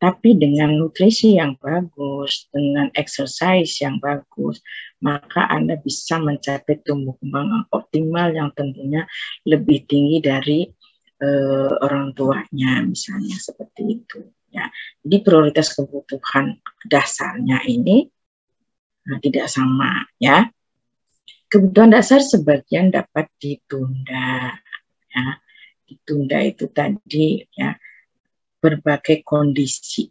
Tapi dengan nutrisi yang bagus, dengan exercise yang bagus, maka Anda bisa mencapai tumbuh kembang optimal yang tentunya lebih tinggi dari orang tuanya, misalnya seperti itu. Ya, jadi prioritas kebutuhan dasarnya ini tidak sama ya. Kebutuhan dasar sebagian dapat ditunda ya. Ditunda itu tadi ya, berbagai kondisi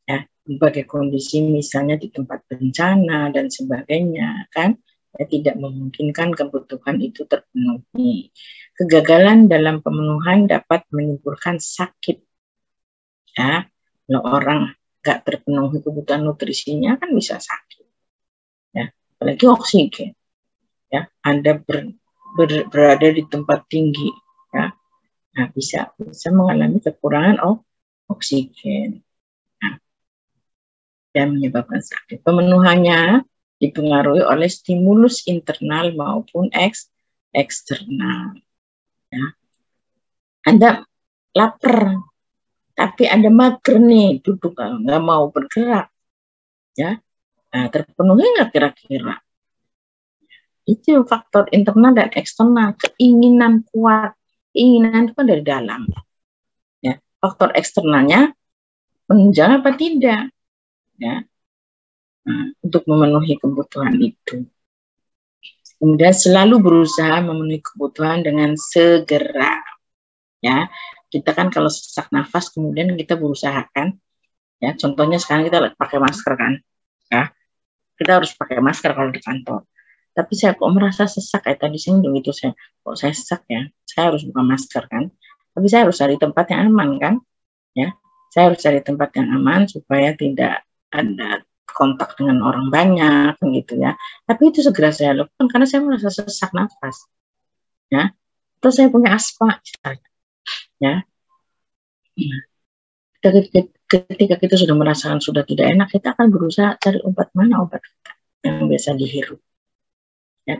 ya, berbagai kondisi misalnya di tempat bencana dan sebagainya kan ya, tidak memungkinkan kebutuhan itu terpenuhi. Kegagalan dalam pemenuhan dapat menimbulkan sakit. Ya, kalau orang nggak terpenuhi kebutuhan nutrisinya kan bisa sakit. Ya, apalagi oksigen. Ya, Anda berada di tempat tinggi, ya, nah bisa mengalami kekurangan oksigen. Nah, dan menyebabkan sakit. Pemenuhannya dipengaruhi oleh stimulus internal maupun eksternal. Ya. Anda lapar, tapi Anda mager nih, duduk nggak mau bergerak, ya, nah, terpenuhi nggak kira-kira? Itu faktor internal dan eksternal. Keinginan kuat, keinginan itu kan dari dalam. Ya, faktor eksternalnya menunjang apa tidak, ya, untuk memenuhi kebutuhan itu. Kemudian selalu berusaha memenuhi kebutuhan dengan segera. Ya, kita kan kalau sesak nafas kemudian kita berusaha kan, ya, contohnya sekarang kita pakai masker kan, ya, kita harus pakai masker kalau di kantor. Tapi saya kok merasa sesak kayak tadi singgung itu, saya kok saya sesak ya, saya harus buka masker kan. Tapi saya harus cari tempat yang aman kan, ya, saya harus cari tempat yang aman supaya tidak ada kontak dengan orang banyak gitu ya. Tapi itu segera saya lakukan karena saya merasa sesak nafas, ya. Terus saya punya asma, ya. Ketika kita sudah merasakan sudah tidak enak, kita akan berusaha cari obat mana obat yang biasa dihirup. Ya.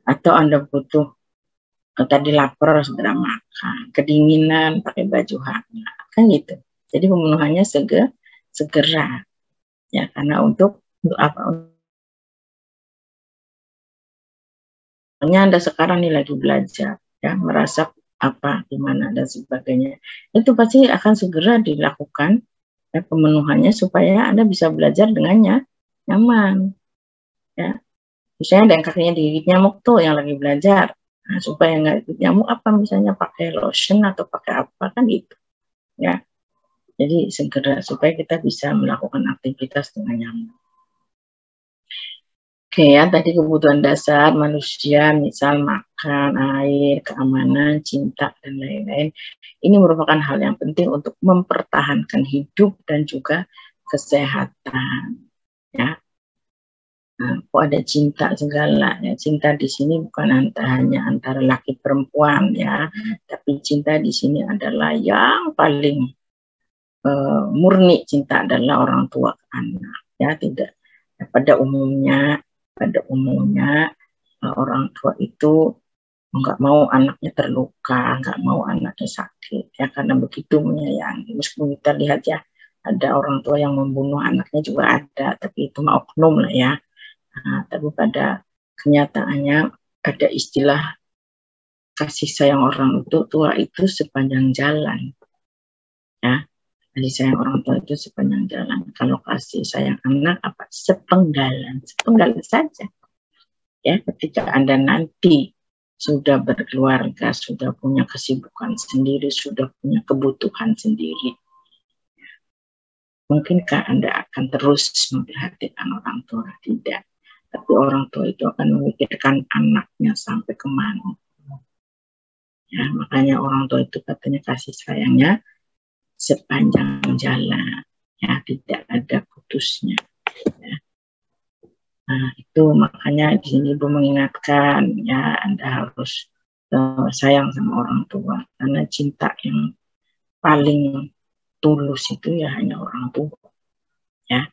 Atau Anda butuh tadi lapar segera makan, kedinginan pakai baju hangat, kan gitu. Jadi pemenuhannya segera, ya, karena untuk apa? Anda sekarang nih lagi belajar, ya, merasa apa, gimana dan sebagainya, itu pasti akan segera dilakukan, ya, pemenuhannya supaya Anda bisa belajar dengannya nyaman, ya. Misalnya ada yang kakinya digigit nyamuk tuh yang lagi belajar, nah, supaya nggak ikut nyamuk apa misalnya pakai lotion atau pakai apa kan gitu, ya. Jadi segera supaya kita bisa melakukan aktivitas dengan nyaman. Oke, ya, tadi kebutuhan dasar manusia, misal makan, air, keamanan, cinta, dan lain-lain. Ini merupakan hal yang penting untuk mempertahankan hidup dan juga kesehatan. Ya, nah, kok ada cinta segala? Ya, cinta di sini bukan hanya antara laki perempuan, ya, tapi cinta di sini adalah yang paling murni. Cinta adalah orang tua ke anak, ya, tidak. Ya, pada umumnya orang tua itu nggak mau anaknya terluka, nggak mau anaknya sakit, ya, karena begitu menyayangi. Meskipun kita lihat ya, ada orang tua yang membunuh anaknya juga ada, tapi itu mah oknum lah ya. Nah, tapi pada kenyataannya ada istilah kasih sayang orang tua itu sepanjang jalan, ya. Kasih sayang orang tua itu sepanjang jalan. Kalau kasih sayang anak apa? Sepenggalan saja. Ya, ketika Anda nanti sudah berkeluarga, sudah punya kesibukan sendiri, sudah punya kebutuhan sendiri, mungkinkah Anda akan terus memperhatikan orang tua? Tidak. Tapi orang tua itu akan memikirkan anaknya sampai kemana. Ya, makanya orang tua itu katanya kasih sayangnya sepanjang jalan, ya, tidak ada putusnya. Ya. Nah, itu makanya di sini Ibu mengingatkan, ya, Anda harus sayang sama orang tua, karena cinta yang paling tulus itu ya hanya orang tua, ya.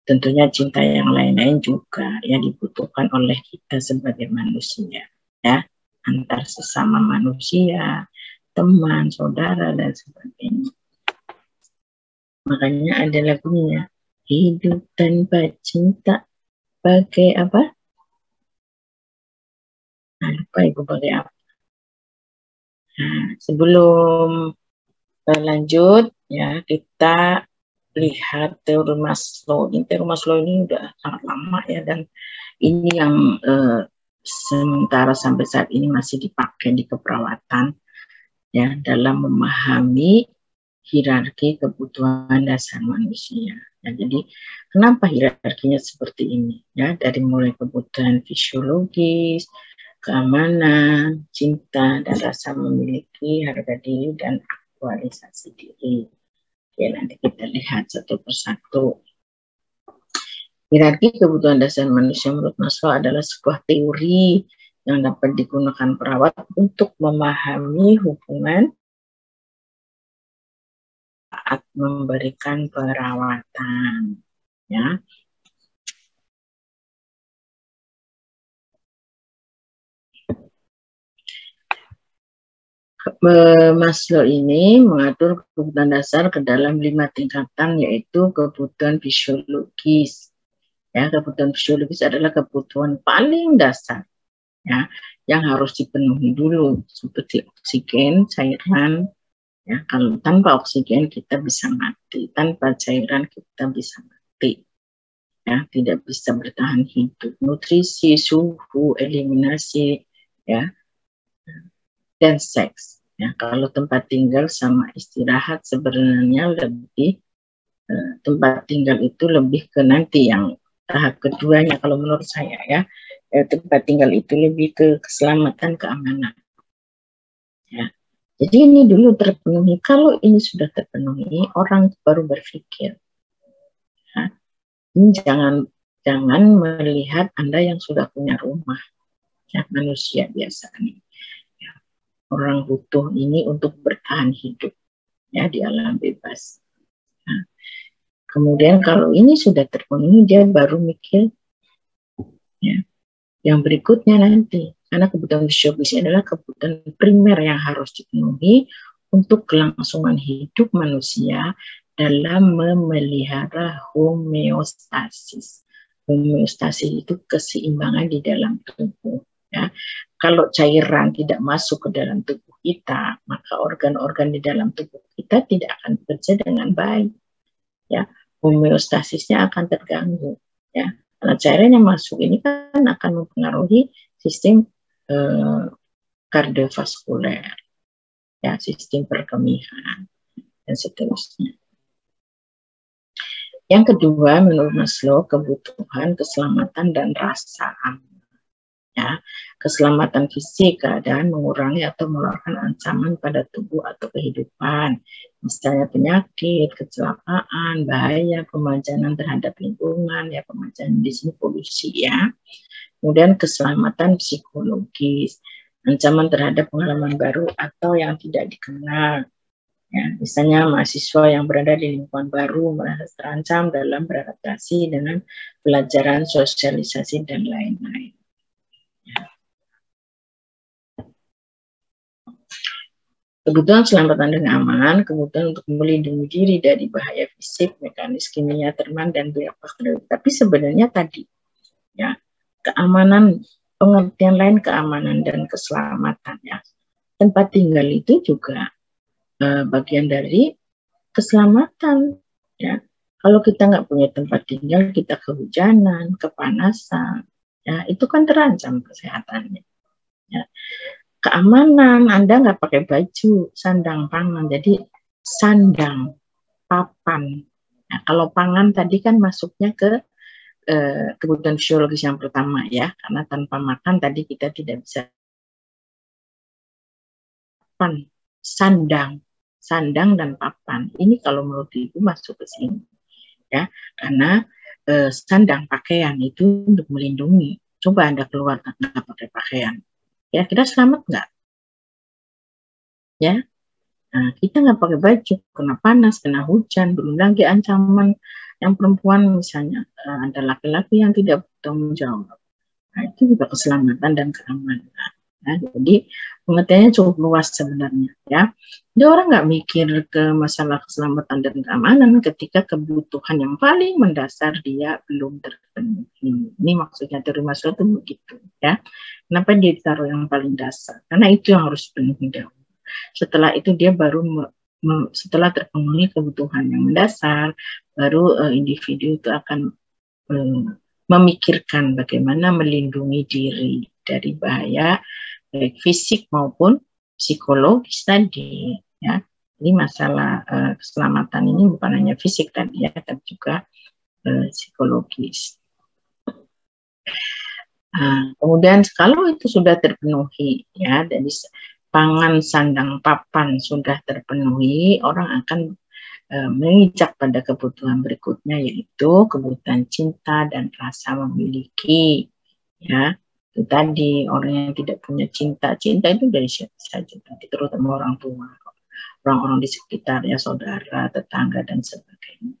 Tentunya cinta yang lain-lain juga ya dibutuhkan oleh kita sebagai manusia, ya, antar sesama manusia, teman, saudara, dan sebagainya. Makanya ada lagunya, hidup tanpa cinta bagai apa? Nah, lupa Ibu bagai apa. Nah, sebelum lanjut, ya, kita lihat teori Maslow. Teori Maslow ini udah sangat lama ya, dan ini yang sementara sampai saat ini masih dipakai di keperawatan, ya, dalam memahami hierarki kebutuhan dasar manusia. Ya, jadi kenapa hierarkinya seperti ini? Ya, dari mulai kebutuhan fisiologis, keamanan, cinta, dan rasa memiliki harga diri dan aktualisasi diri. Oke, nanti kita lihat satu persatu. Hierarki kebutuhan dasar manusia menurut Maslow adalah sebuah teori yang dapat digunakan perawat untuk memahami hubungan saat memberikan perawatan, ya. Maslow ini mengatur kebutuhan dasar ke dalam 5 tingkatan, yaitu kebutuhan fisiologis, Ya, kebutuhan fisiologis adalah kebutuhan paling dasar, ya, yang harus dipenuhi dulu, seperti oksigen, cairan. Ya, kalau tanpa oksigen kita bisa mati, tanpa cairan kita bisa mati. Ya, tidak bisa bertahan hidup. Nutrisi, suhu, eliminasi, ya, dan seks. Ya, kalau tempat tinggal sama istirahat sebenarnya lebih tempat tinggal itu lebih ke nanti yang tahap keduanya kalau menurut saya, ya. Tempat tinggal itu lebih ke keselamatan, keamanan. Ya. Jadi ini dulu terpenuhi. Kalau ini sudah terpenuhi, orang baru berpikir. Ya. Ini jangan melihat Anda yang sudah punya rumah, ya, manusia biasa nih. Ya. Orang butuh ini untuk bertahan hidup, ya, di alam bebas. Nah, kemudian kalau ini sudah terpenuhi, dia baru mikir, ya, yang berikutnya nanti. Karena kebutuhan fisiologis adalah kebutuhan primer yang harus dipenuhi untuk kelangsungan hidup manusia dalam memelihara homeostasis. Homeostasis itu keseimbangan di dalam tubuh. Ya. Kalau cairan tidak masuk ke dalam tubuh kita, maka organ-organ di dalam tubuh kita tidak akan bekerja dengan baik. Ya. Homeostasisnya akan terganggu. Ya. Karena cairan yang masuk ini kan akan mempengaruhi sistem kardiovaskuler, ya, sistem perkemihan, dan seterusnya. Yang kedua, menurut Maslow, kebutuhan, keselamatan, dan rasa aman. Ya, keselamatan fisik, keadaan mengurangi atau mengeluarkan ancaman pada tubuh atau kehidupan, misalnya penyakit, kecelakaan, bahaya, pemajanan terhadap lingkungan, ya, pemajanan di sini polusi, ya. Kemudian keselamatan psikologis, ancaman terhadap pengalaman baru atau yang tidak dikenal. Ya, misalnya mahasiswa yang berada di lingkungan baru merasa terancam dalam beradaptasi dengan pelajaran, sosialisasi, dan lain-lain. Ya. Kebutuhan keselamatan dan aman, kebutuhan untuk melindungi diri dari bahaya fisik, mekanis kimia, terman, dan biofaktor. Tapi sebenarnya tadi, ya, keamanan, pengertian lain keamanan dan keselamatan, ya. Tempat tinggal itu juga bagian dari keselamatan, ya. Kalau kita nggak punya tempat tinggal, kita kehujanan, kepanasan, ya, itu kan terancam kesehatannya. Ya. Keamanan, Anda nggak pakai baju, sandang pangan, jadi sandang, papan. Nah, kalau pangan tadi kan masuknya ke kebutuhan fisiologis yang pertama, ya, karena tanpa makan tadi kita tidak bisa. Papan, sandang dan papan. Ini kalau menurut Ibu masuk ke sini, ya, karena sandang pakaian itu untuk melindungi. Coba Anda keluar nggak pakai pakaian, ya, kita selamat nggak? Ya, nah, kita nggak pakai baju, kena panas, kena hujan, belum lagi ancaman yang perempuan misalnya, ada laki-laki yang tidak bertanggung jawab. Nah, itu juga keselamatan dan keamanan. Nah, jadi pengertiannya cukup luas sebenarnya, ya. Jadi orang nggak mikir ke masalah keselamatan dan keamanan ketika kebutuhan yang paling mendasar dia belum terpenuhi. Ini maksudnya teori Maslow itu begitu, ya. Kenapa dia taruh yang paling dasar? Karena itu yang harus dipenuhi dahulu. Setelah itu dia baru setelah terpenuhi kebutuhan yang mendasar, baru individu itu akan memikirkan bagaimana melindungi diri dari bahaya baik fisik maupun psikologis tadi, ya. Jadi masalah keselamatan ini bukan hanya fisik tadi, ya, tapi juga psikologis. Kemudian kalau itu sudah terpenuhi, ya, dari pangan, sandang, papan sudah terpenuhi, orang akan menginjak pada kebutuhan berikutnya, yaitu kebutuhan cinta dan rasa memiliki, ya. Itu tadi, orang yang tidak punya cinta itu dari siapa saja, terutama orang tua, orang-orang di sekitar, ya, saudara, tetangga, dan sebagainya.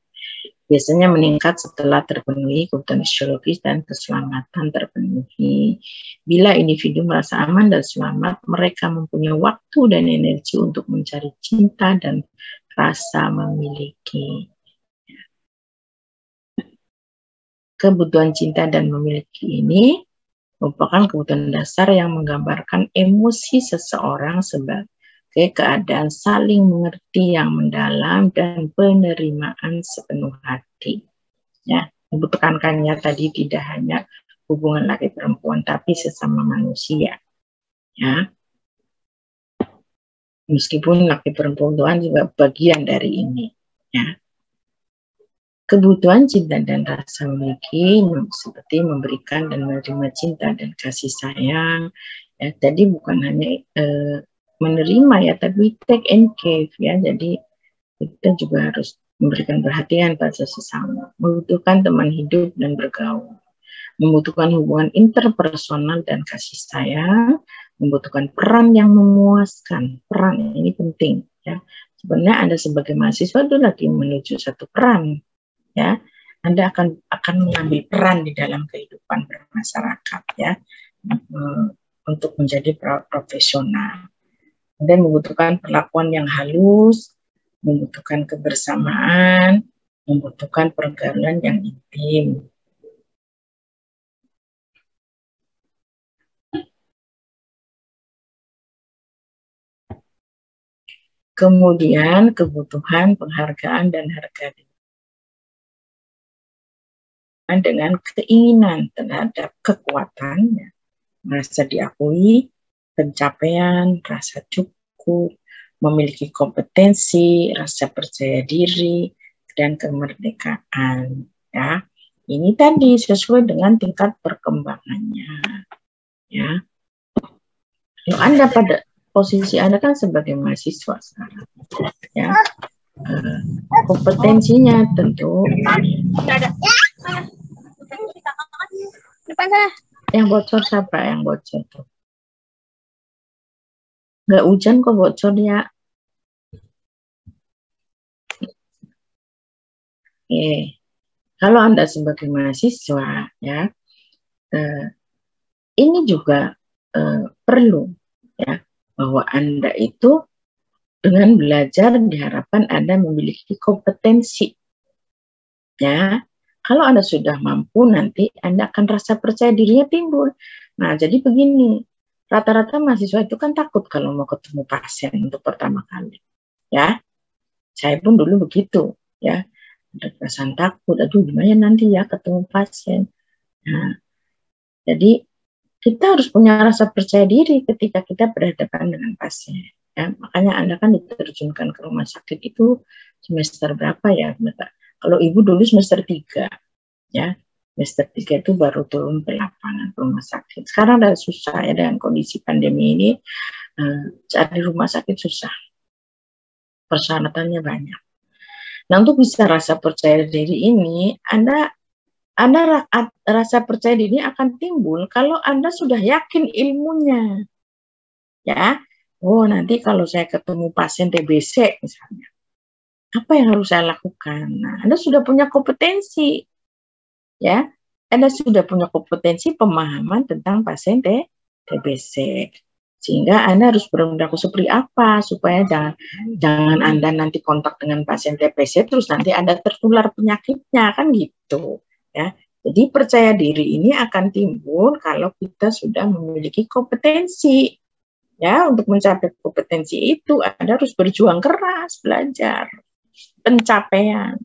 Biasanya meningkat setelah terpenuhi kebutuhan fisiologis dan keselamatan terpenuhi. Bila individu merasa aman dan selamat, mereka mempunyai waktu dan energi untuk mencari cinta dan rasa memiliki. Kebutuhan cinta dan memiliki ini merupakan kebutuhan dasar yang menggambarkan emosi seseorang sebagai keadaan saling mengerti yang mendalam dan penerimaan sepenuh hati. Ya, tekankannya tadi tidak hanya hubungan laki perempuan, tapi sesama manusia. Ya, meskipun laki perempuan juga bagian dari ini. Ya. Kebutuhan cinta dan rasa memiliki seperti memberikan dan menerima cinta dan kasih sayang. Ya, tadi bukan hanya menerima ya, tapi take and give ya. Jadi kita juga harus memberikan perhatian pada sesama, membutuhkan teman hidup dan bergaul, membutuhkan hubungan interpersonal dan kasih sayang, membutuhkan peran yang memuaskan. Peran ini penting ya. Sebenarnya Anda sebagai mahasiswa itu lagi menuju satu peran. Ya, Anda akan mengambil peran di dalam kehidupan bermasyarakat ya, untuk menjadi profesional. Dan membutuhkan perlakuan yang halus, membutuhkan kebersamaan, membutuhkan pergaulan yang intim. Kemudian kebutuhan penghargaan dan harga diri dengan keinginan terhadap kekuatannya, merasa diakui, pencapaian, rasa cukup, memiliki kompetensi, rasa percaya diri, dan kemerdekaan. Ya, ini tadi sesuai dengan tingkat perkembangannya. Ya, kalau Anda pada posisi Anda kan sebagai mahasiswa sekarang, ya, kompetensinya tentu. Yang bocor siapa? Yang bocor tuh? Nggak hujan kok bocor ya. Kalau Anda sebagai mahasiswa ya, ini juga perlu ya, bahwa Anda itu dengan belajar diharapkan Anda memiliki kompetensi. Ya, kalau Anda sudah mampu, nanti Anda akan rasa percaya dirinya timbul. Nah, jadi begini, rata-rata mahasiswa itu kan takut kalau mau ketemu pasien untuk pertama kali. Ya, saya pun dulu begitu. Ya, ada perasaan takut, aduh gimana nanti ya ketemu pasien. Nah, jadi kita harus punya rasa percaya diri ketika kita berhadapan dengan pasien. Ya, makanya Anda kan diterjunkan ke rumah sakit itu semester berapa ya? Kalau Ibu dulu semester 3, ya. Semester 3 itu baru turun ke lapangan rumah sakit. Sekarang udah susah ya dengan kondisi pandemi ini, cari rumah sakit susah. Persyaratannya banyak. Nah, untuk bisa rasa percaya diri ini, Anda rasa percaya diri akan timbul kalau Anda sudah yakin ilmunya. Ya. Oh, nanti kalau saya ketemu pasien TBC misalnya, apa yang harus saya lakukan? Nah, Anda sudah punya kompetensi. Ya, Anda sudah punya kompetensi pemahaman tentang pasien TBC. Sehingga Anda harus berperilaku seperti apa supaya jangan Anda nanti kontak dengan pasien TBC terus nanti Anda tertular penyakitnya, kan gitu. Ya. Jadi percaya diri ini akan timbul kalau kita sudah memiliki kompetensi. Ya, untuk mencapai kompetensi itu Anda harus berjuang keras, belajar. Pencapaian.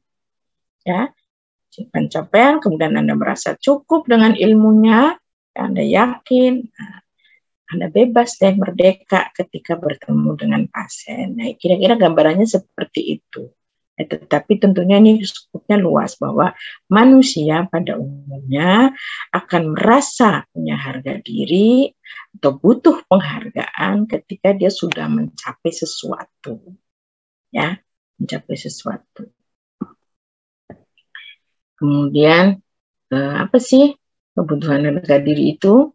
Ya. Pencapaian, kemudian Anda merasa cukup dengan ilmunya, Anda yakin, Anda bebas dan merdeka ketika bertemu dengan pasien. Nah, kira-kira gambarannya seperti itu. Tetapi tentunya ini skupnya luas, bahwa manusia pada umumnya akan merasa punya harga diri atau butuh penghargaan ketika dia sudah mencapai sesuatu. Ya, mencapai sesuatu. Kemudian apa sih kebutuhan harga diri itu?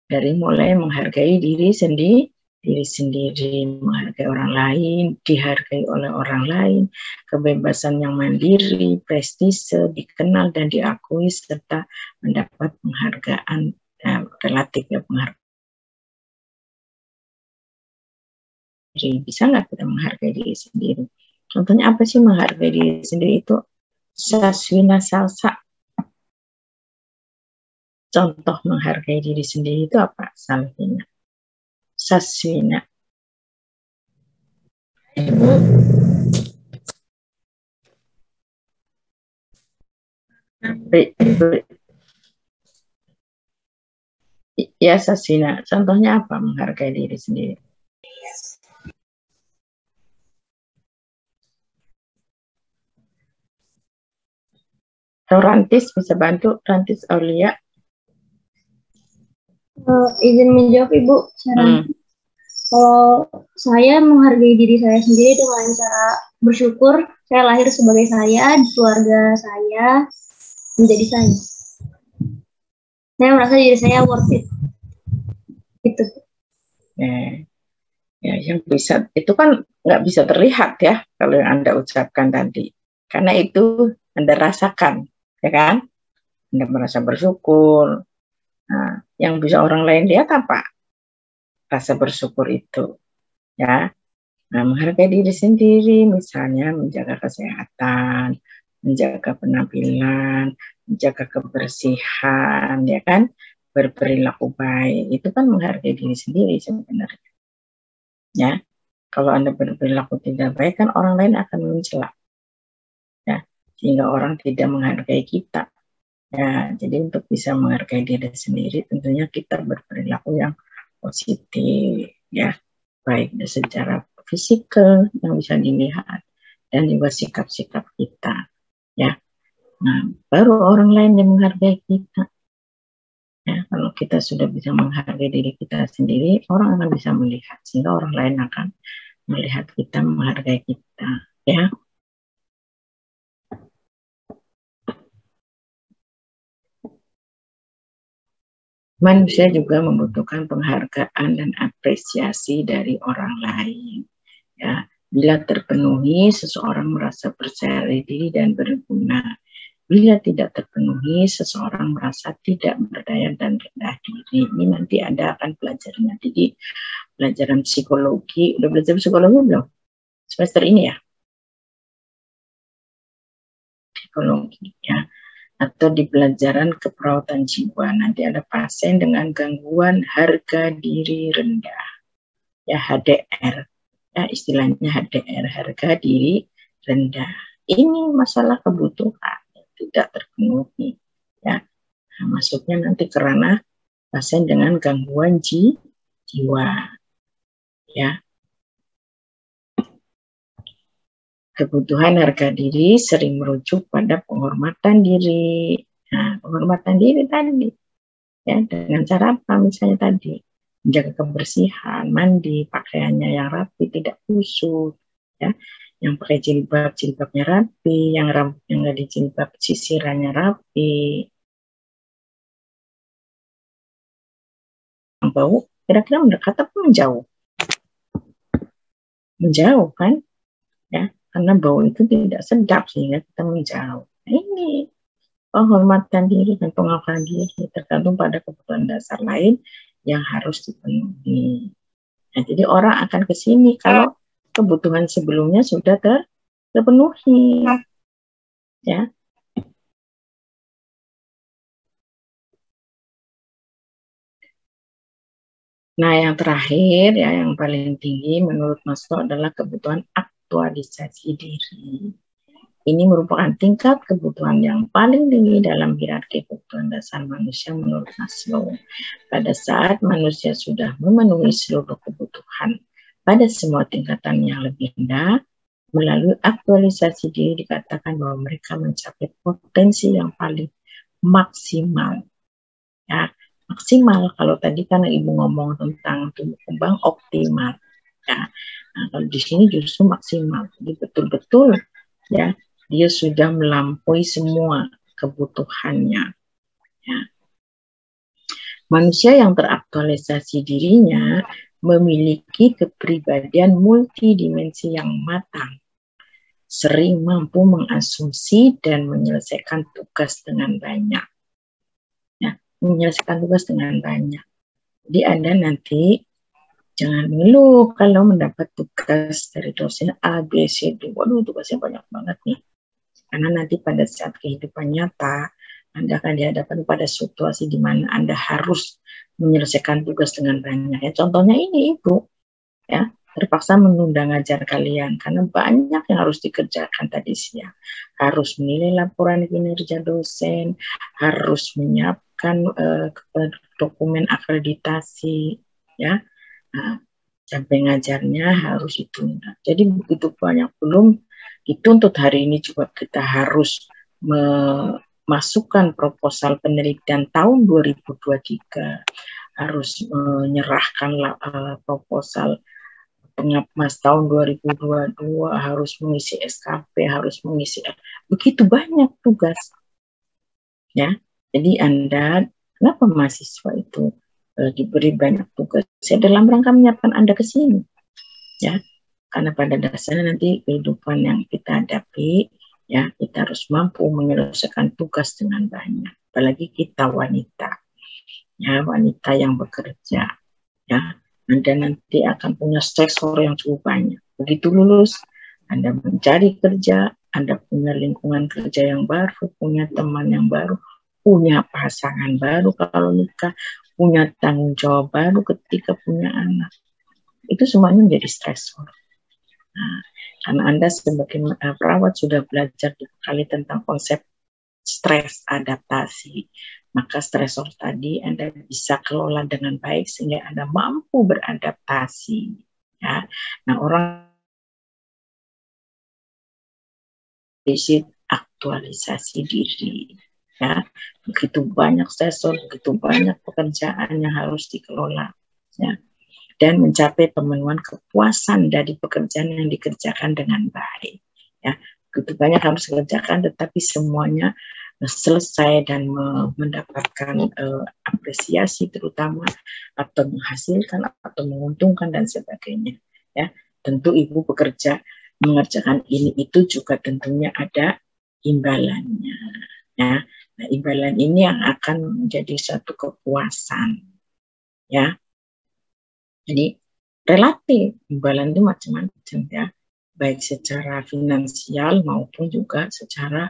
Dari mulai menghargai diri sendiri, menghargai orang lain, dihargai oleh orang lain, kebebasan yang mandiri, prestise, dikenal dan diakui, serta mendapat penghargaan relatif ya, penghargaan. Bisa nggak kita menghargai diri sendiri? Contohnya apa sih menghargai diri sendiri itu? Saswina salsa. contoh menghargai diri sendiri itu apa? Salvina. Saswina. Ya, Saswina. Contohnya apa menghargai diri sendiri? Rantis bisa bantu, Rantis Aulia. Izin menjawab Ibu. Kalau saya menghargai diri saya sendiri dengan cara bersyukur, saya lahir sebagai saya, di keluarga saya menjadi saya. Saya merasa diri saya worth it. Itu. Ya, yang bisa itu kan nggak bisa terlihat ya kalau yang Anda ucapkan tadi, karena itu Anda rasakan, ya kan? Anda merasa bersyukur. Nah, yang bisa orang lain lihat apa? Rasa bersyukur itu, ya. Nah, menghargai diri sendiri, misalnya menjaga kesehatan, menjaga penampilan, menjaga kebersihan, ya kan? Berperilaku baik, itu kan menghargai diri sendiri sebenarnya. Ya, kalau Anda berperilaku tidak baik kan orang lain akan mencela, ya, sehingga orang tidak menghargai kita. Ya, jadi untuk bisa menghargai diri sendiri, tentunya kita berperilaku yang positif, ya, baik secara fisikal yang bisa dilihat dan juga sikap-sikap kita, ya. Nah, baru orang lain yang menghargai kita. Ya, kalau kita sudah bisa menghargai diri kita sendiri, orang akan bisa melihat, sehingga orang lain akan melihat kita, menghargai kita, ya. Manusia juga membutuhkan penghargaan dan apresiasi dari orang lain. Ya, bila terpenuhi, seseorang merasa percaya diri dan berguna. Bila tidak terpenuhi, seseorang merasa tidak berdaya dan rendah diri. Ini nanti Anda akan pelajari nanti di pelajaran psikologi. Udah belajar psikologi belum? Semester ini ya? Psikologi, ya. Atau di pelajaran keperawatan jiwa. Nanti ada pasien dengan gangguan harga diri rendah. Ya, HDR. Ya, istilahnya HDR, harga diri rendah. Ini masalah kebutuhan yang tidak terpenuhi. Ya, nah, masuknya nanti karena pasien dengan gangguan jiwa. Ya. Kebutuhan harga diri sering merujuk pada penghormatan diri. Nah, penghormatan diri tadi, ya, dengan cara apa? Misalnya tadi, menjaga kebersihan, mandi, pakaiannya yang rapi, tidak kusut, ya, yang pakai jilbab, jilbabnya rapi, yang rambutnya nggak dijilbab, sisirannya rapi. Yang bau, kira-kira mendekat atau menjauh? Menjauh kan, ya. Karena bau itu tidak sedap sehingga kita menjauh. Nah, ini penghormatan diri dan pengakuan diri tergantung pada kebutuhan dasar lain yang harus dipenuhi. Nah, jadi orang akan ke sini kalau kebutuhan sebelumnya sudah terpenuhi. Ya. Nah, yang terakhir ya, yang paling tinggi menurut Maslow adalah kebutuhan aktualisasi diri. Ini merupakan tingkat kebutuhan yang paling tinggi dalam hierarki kebutuhan dasar manusia menurut Maslow. Pada saat manusia sudah memenuhi seluruh kebutuhan pada semua tingkatan yang lebih rendah, melalui aktualisasi diri dikatakan bahwa mereka mencapai potensi yang paling maksimal. Ya, maksimal kalau tadi kan Ibu ngomong tentang tumbuh kembang optimal. Ya, nah, kalau di sini justru maksimal. Jadi betul-betul ya, dia sudah melampaui semua kebutuhannya. Ya. Manusia yang teraktualisasi dirinya memiliki kepribadian multidimensi yang matang, sering mampu mengasumsi dan menyelesaikan tugas dengan banyak. Ya, menyelesaikan tugas dengan banyak. Jadi Anda nanti jangan ngeluh kalau mendapat tugas dari dosen A, B, C, D. Waduh, tugasnya banyak banget nih. Karena nanti pada saat kehidupan nyata, Anda akan dihadapkan pada situasi di mana Anda harus menyelesaikan tugas dengan banyak. Ya, contohnya ini Ibu, ya, terpaksa menunda ngajar kalian karena banyak yang harus dikerjakan tadi siang. Harus menilai laporan kinerja dosen, harus menyiapkan dokumen akreditasi, ya. Nah, sampai ngajarnya harus ditunda. Jadi begitu banyak, belum itu untuk hari ini juga kita harus memasukkan proposal penelitian tahun 2023, harus menyerahkan proposal pengapmas tahun 2022, harus mengisi SKP, harus mengisi, begitu banyak tugas, ya. Jadi Anda, kenapa mahasiswa itu diberi banyak tugas? Ya, dalam rangka menyiapkan Anda ke sini, ya. Karena pada dasarnya nanti kehidupan yang kita hadapi, ya, kita harus mampu menyelesaikan tugas dengan banyak. Apalagi kita wanita, ya, wanita yang bekerja, ya. Anda nanti akan punya stresor yang cukup banyak. Begitu lulus, Anda mencari kerja, Anda punya lingkungan kerja yang baru, punya teman yang baru, punya pasangan baru kalau nikah, punya tanggung jawab baru ketika punya anak. Itu semuanya menjadi stresor. Nah, karena Anda sebagai perawat sudah belajar dibekali tentang konsep stres adaptasi, maka stresor tadi Anda bisa kelola dengan baik sehingga Anda mampu beradaptasi, ya. Nah, orang aktualisasi diri, ya. Begitu banyak stresor, begitu banyak pekerjaan yang harus dikelola, ya, dan mencapai pemenuhan kepuasan dari pekerjaan yang dikerjakan dengan baik, ya. Begitu banyak harus dikerjakan, tetapi semuanya selesai dan mendapatkan apresiasi terutama, atau menghasilkan atau menguntungkan dan sebagainya, ya. Tentu Ibu bekerja mengerjakan ini itu juga tentunya ada imbalannya, ya. Nah, imbalan ini yang akan menjadi satu kepuasan, ya. Jadi relatif imbalan itu macam-macam, ya, baik secara finansial maupun juga secara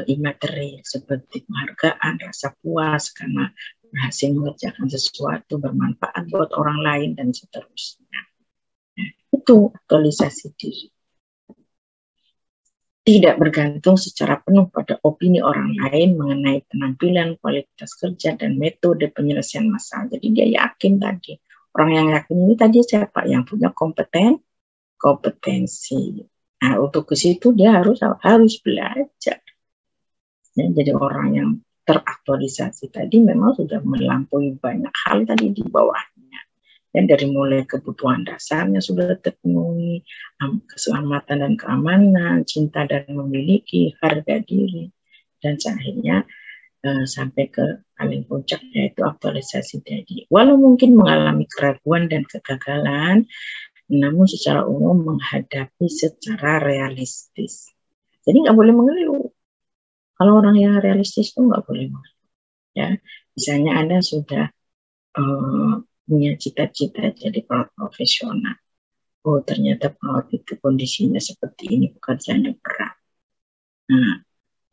imateri, seperti penghargaan, rasa puas karena berhasil mengerjakan sesuatu bermanfaat buat orang lain dan seterusnya. Nah, itu aktualisasi diri. Tidak bergantung secara penuh pada opini orang lain mengenai penampilan, kualitas kerja, dan metode penyelesaian masalah. Jadi dia yakin tadi. Orang yang yakin ini tadi siapa? Yang punya kompetensi. Nah, untuk ke situ dia harus belajar. Ya, jadi orang yang teraktualisasi tadi memang sudah melampaui banyak hal tadi di bawahnya. Dan dari mulai kebutuhan dasarnya sudah terpenuhi, keselamatan dan keamanan, cinta dan memiliki, harga diri, dan akhirnya sampai ke paling puncak yaitu aktualisasi tadi. Walau mungkin mengalami keraguan dan kegagalan, namun secara umum menghadapi secara realistis. Jadi nggak boleh mengeluh. Kalau orang yang realistis itu nggak boleh mengeluh, ya. Misalnya Anda sudah punya cita-cita jadi perawat profesional. Oh, ternyata perawat itu kondisinya seperti ini, pekerjaannya berat. Nah,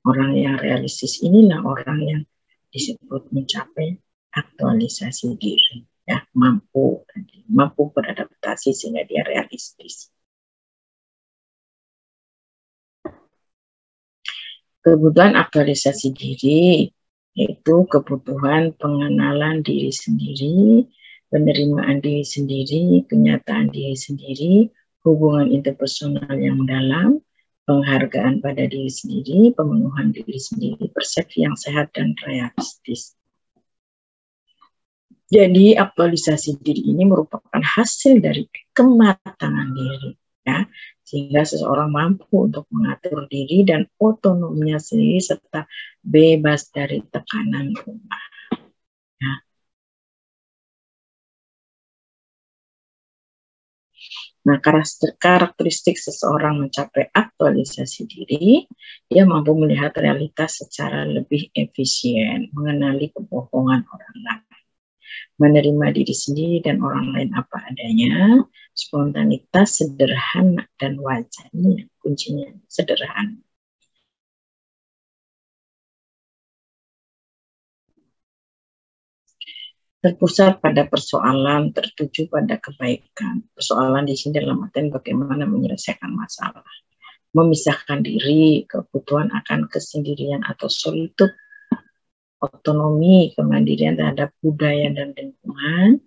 orang yang realistis inilah orang yang disebut mencapai aktualisasi diri, ya, mampu beradaptasi sehingga dia realistis. Kebutuhan aktualisasi diri yaitu kebutuhan pengenalan diri sendiri, penerimaan diri sendiri, kenyataan diri sendiri, hubungan interpersonal yang dalam, penghargaan pada diri sendiri, pemenuhan diri sendiri, persepsi yang sehat dan realistis. Jadi aktualisasi diri ini merupakan hasil dari kematangan diri, ya, sehingga seseorang mampu untuk mengatur diri dan otonominya sendiri serta bebas dari tekanan rumah. Ya. Nah, karakteristik seseorang mencapai aktualisasi diri, dia mampu melihat realitas secara lebih efisien, mengenali kebohongan orang lain, menerima diri sendiri dan orang lain apa adanya, spontanitas, sederhana, dan wajar. Ini kuncinya, sederhana. terpusat pada persoalan, tertuju pada kebaikan. Persoalan di sini dalam artian bagaimana menyelesaikan masalah. Memisahkan diri, kebutuhan akan kesendirian atau solitude, otonomi, kemandirian terhadap budaya dan lingkungan,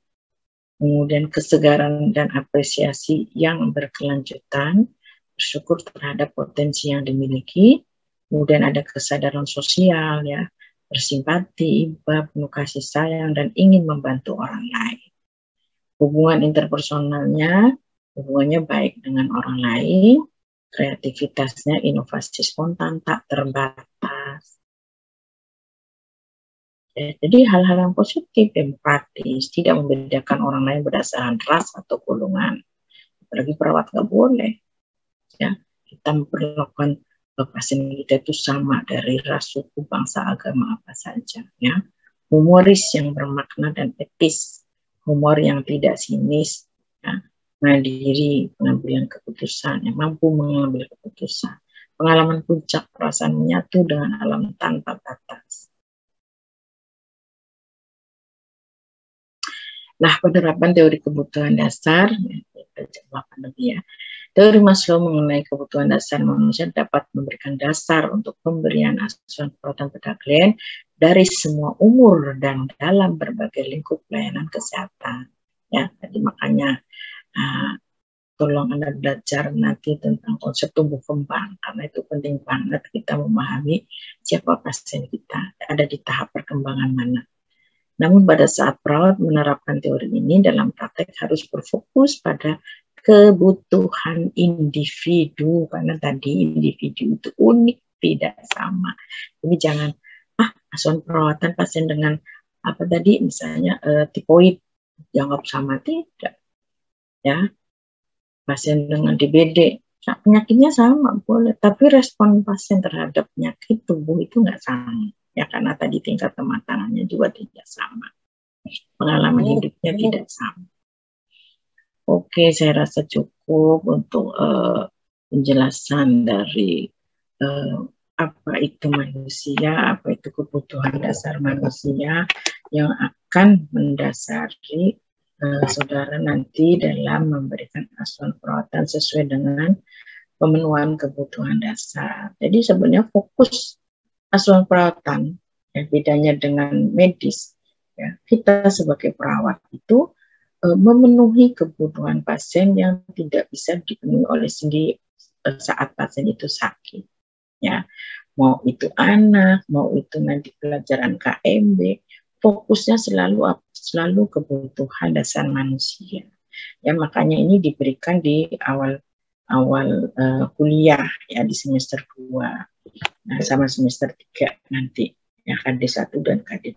kemudian kesegaran dan apresiasi yang berkelanjutan, bersyukur terhadap potensi yang dimiliki, kemudian ada kesadaran sosial, ya, bersimpati, iba, penuh kasih sayang, dan ingin membantu orang lain. Hubungan interpersonalnya, hubungannya baik dengan orang lain, kreativitasnya, inovasi spontan, tak terbatas. Ya, jadi hal-hal yang positif, empatis, tidak membedakan orang lain berdasarkan ras atau golongan. Apalagi perawat nggak boleh. Ya, kita memperlakukan pasien kita itu sama dari ras, suku, bangsa, agama apa saja. Ya, humoris yang bermakna dan etis, humor yang tidak sinis, ya, mandiri, pengambilan keputusan, yang mampu mengambil keputusan, pengalaman puncak, perasaan menyatu dengan alam tanpa batas. Nah, penerapan teori kebutuhan dasar, ya, teori Maslow mengenai kebutuhan dasar manusia dapat memberikan dasar untuk pemberian asuhan perawatan pada klien dari semua umur dan dalam berbagai lingkup pelayanan kesehatan. Ya, jadi makanya tolong Anda belajar nanti tentang konsep tumbuh kembang, karena itu penting banget kita memahami siapa pasien kita, ada di tahap perkembangan mana. Namun pada saat perawat menerapkan teori ini dalam praktek harus berfokus pada kebutuhan individu, karena tadi individu itu unik, tidak sama. Jadi jangan asuhan perawatan pasien dengan apa tadi misalnya tipoid dianggap sama, tidak. Ya, pasien dengan DBD, penyakitnya sama boleh, tapi respon pasien terhadap penyakit tubuh itu nggak sama. Ya, karena tadi tingkat kematangannya juga tidak sama, pengalaman hidupnya tidak sama. Oke, saya rasa cukup untuk penjelasan dari apa itu manusia, apa itu kebutuhan dasar manusia yang akan mendasari saudara nanti dalam memberikan asuhan perawatan sesuai dengan pemenuhan kebutuhan dasar. Jadi sebenarnya fokus asuhan perawatan, ya, bedanya dengan medis, ya, kita sebagai perawat itu memenuhi kebutuhan pasien yang tidak bisa dipenuhi oleh sendiri saat pasien itu sakit. Ya, mau itu anak, mau itu nanti pelajaran KMB, fokusnya selalu kebutuhan dasar manusia. Ya, makanya ini diberikan di awal kuliah, ya, di semester 2. Nah, sama semester 3 nanti, ya, KD 1 dan KD.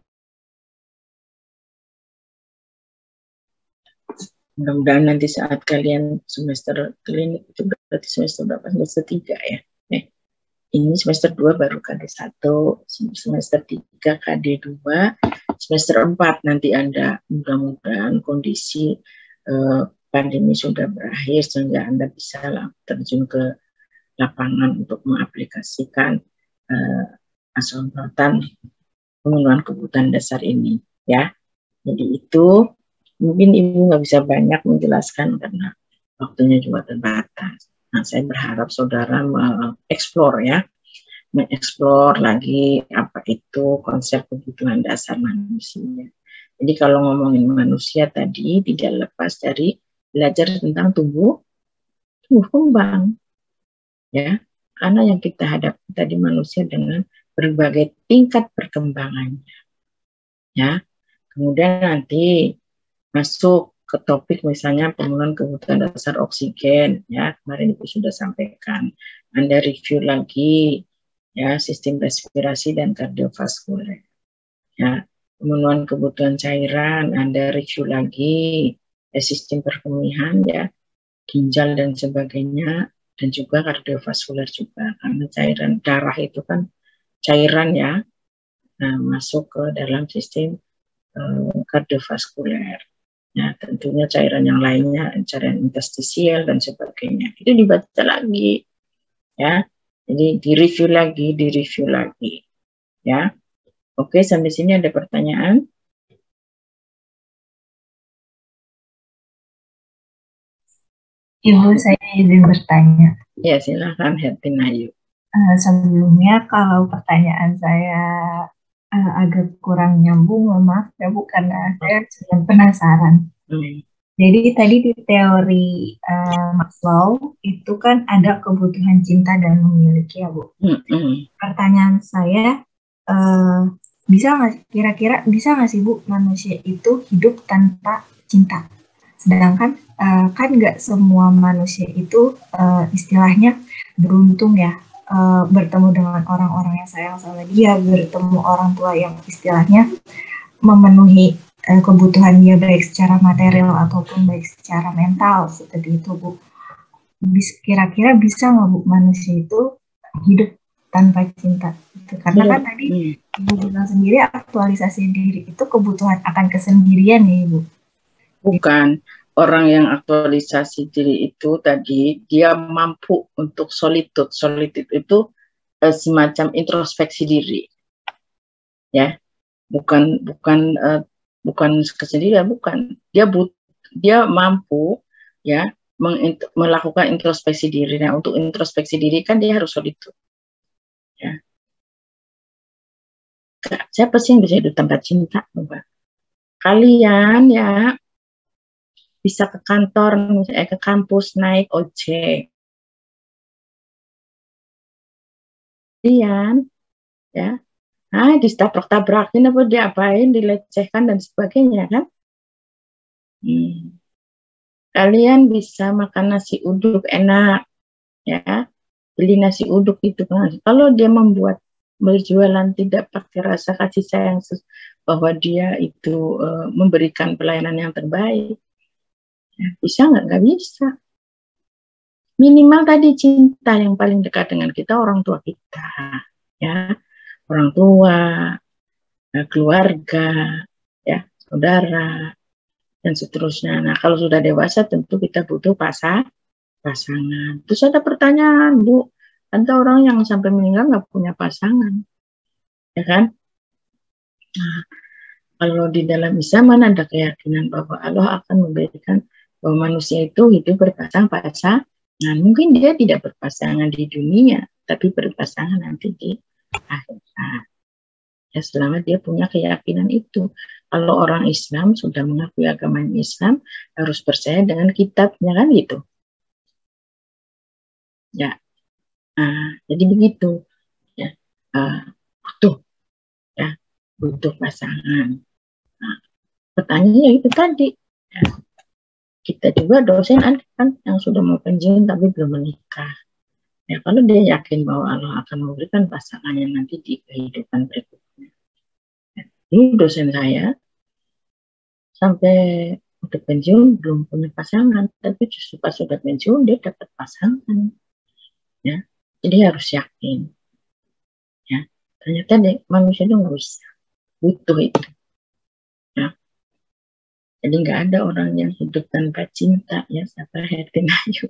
Mudah-mudahan nanti saat kalian semester klinik itu berarti semester berapa? Semester 3 ya. Ini semester 2 baru KD 1, semester 3 KD 2, semester 4 nanti Anda mudah-mudahan kondisi pandemi sudah berakhir sehingga Anda bisa terjun ke lapangan untuk mengaplikasikan asuhan perawatan pemenuhan kebutuhan dasar ini, ya. Jadi itu mungkin Ibu nggak bisa banyak menjelaskan karena waktunya juga terbatas. Nah, saya berharap saudara mengeksplor lagi apa itu konsep kebutuhan dasar manusia. Jadi kalau ngomongin manusia tadi tidak lepas dari belajar tentang tumbuh kembang, ya. Karena yang kita hadapi tadi manusia dengan berbagai tingkat perkembangannya, ya. Kemudian nanti masuk ke topik misalnya pemenuhan kebutuhan dasar oksigen, ya, kemarin Ibu sudah sampaikan. Anda review lagi, ya, sistem respirasi dan kardiovaskuler, ya, pemenuhan kebutuhan cairan Anda review lagi, ya, sistem perkemihan, ya, ginjal dan sebagainya, dan juga kardiovaskuler juga, karena cairan darah itu kan cairan, ya, nah, masuk ke dalam sistem kardiovaskuler. Nah, tentunya cairan yang lainnya, cairan interstisial dan sebagainya. Itu dibaca lagi, ya. Jadi direview lagi, ya. Oke, sampai sini ada pertanyaan? Ibu, saya izin bertanya. Ya, silakan Hertin Ayu. Sebelumnya kalau pertanyaan saya agak kurang nyambung, mohon maaf ya Bu, karena saya sedang penasaran. Jadi tadi di teori Maslow itu kan ada kebutuhan cinta dan memiliki ya Bu. Pertanyaan saya, bisa nggak kira-kira bisa nggak sih Bu manusia itu hidup tanpa cinta? Sedangkan kan nggak semua manusia itu istilahnya beruntung ya, bertemu dengan orang-orang yang sayang sama dia, bertemu orang tua yang istilahnya memenuhi kebutuhan dia baik secara material ataupun baik secara mental, seperti itu Bu. Kira-kira bisa nggak Bu manusia itu hidup tanpa cinta? Karena kan tadi Ibu bilang sendiri aktualisasi diri itu kebutuhan akan kesendirian ya Ibu. Bukan. Orang yang aktualisasi diri itu tadi dia mampu untuk solitude. Solitude itu semacam introspeksi diri. Ya. Bukan kesendirian, bukan. Dia mampu ya melakukan introspeksi diri. Nah, untuk introspeksi diri kan dia harus solitude. Ya. Siapa sih yang bisa hidup tanpa cinta? Kalian ya bisa ke kantor, misalnya ke kampus naik ojek. Kalian ya, ditabrak-tabrakin apa diapain, dilecehkan dan sebagainya kan? Kalian bisa makan nasi uduk enak, ya, beli nasi uduk itu kan. Kalau dia membuat berjualan tidak pakai rasa kasih sayang bahwa dia itu memberikan pelayanan yang terbaik, ya, bisa nggak? Nggak bisa. Minimal tadi cinta yang paling dekat dengan kita orang tua kita, ya, orang tua, keluarga, ya, saudara, dan seterusnya. Nah, kalau sudah dewasa tentu kita butuh pasangan. Terus ada pertanyaan, Bu, ada orang yang sampai meninggal nggak punya pasangan, ya kan? Nah, kalau di dalam Islam mana ada keyakinan bahwa Allah akan memberikan bahwa manusia itu hidup berpasang-pasangan. Nah, mungkin dia tidak berpasangan di dunia, tapi berpasangan nanti di akhirat. Ya, selama dia punya keyakinan itu. Kalau orang Islam sudah mengakui agama Islam, harus percaya dengan kitabnya kan gitu. Ya, jadi begitu. Ya, butuh pasangan. Nah, pertanyaannya itu tadi. Ya, kita juga dosen ada kan yang sudah mau pensiun tapi belum menikah. Ya, kalau dia yakin bahwa Allah akan memberikan pasangannya nanti di kehidupan berikutnya. Ya, dulu dosen saya sampai udah pensiun belum punya pasangan, tapi justru pas sudah pensiun dia dapat pasangan. Ya, jadi harus yakin. Ya, ternyata deh manusia itu nggak bisa, butuh itu. Ya, jadi nggak ada orang yang hidup tanpa cinta ya, siapa Hertin Ayu.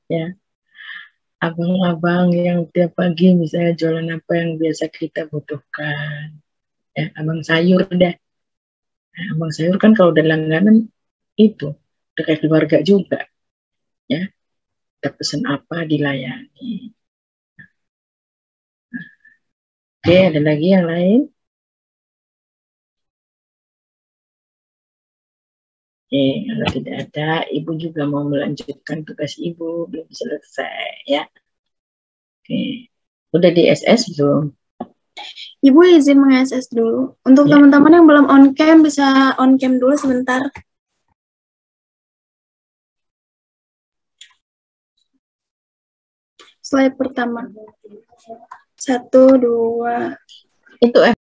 Ya, abang-abang yang tiap pagi misalnya jualan apa yang biasa kita butuhkan. Ya, abang sayur deh. Nah, abang sayur kan kalau udah langganan itu udah kayak keluarga juga. Ya, kita pesen apa dilayani. Oke, ada lagi yang lain? Oke, kalau tidak ada, Ibu juga mau melanjutkan tugas Ibu, belum selesai ya. Oke, udah di SS belum? Ibu izin meng-SS dulu. Untuk Ya. teman-teman yang belum on cam, bisa on cam dulu sebentar. Slide pertama. 1, 2. Itu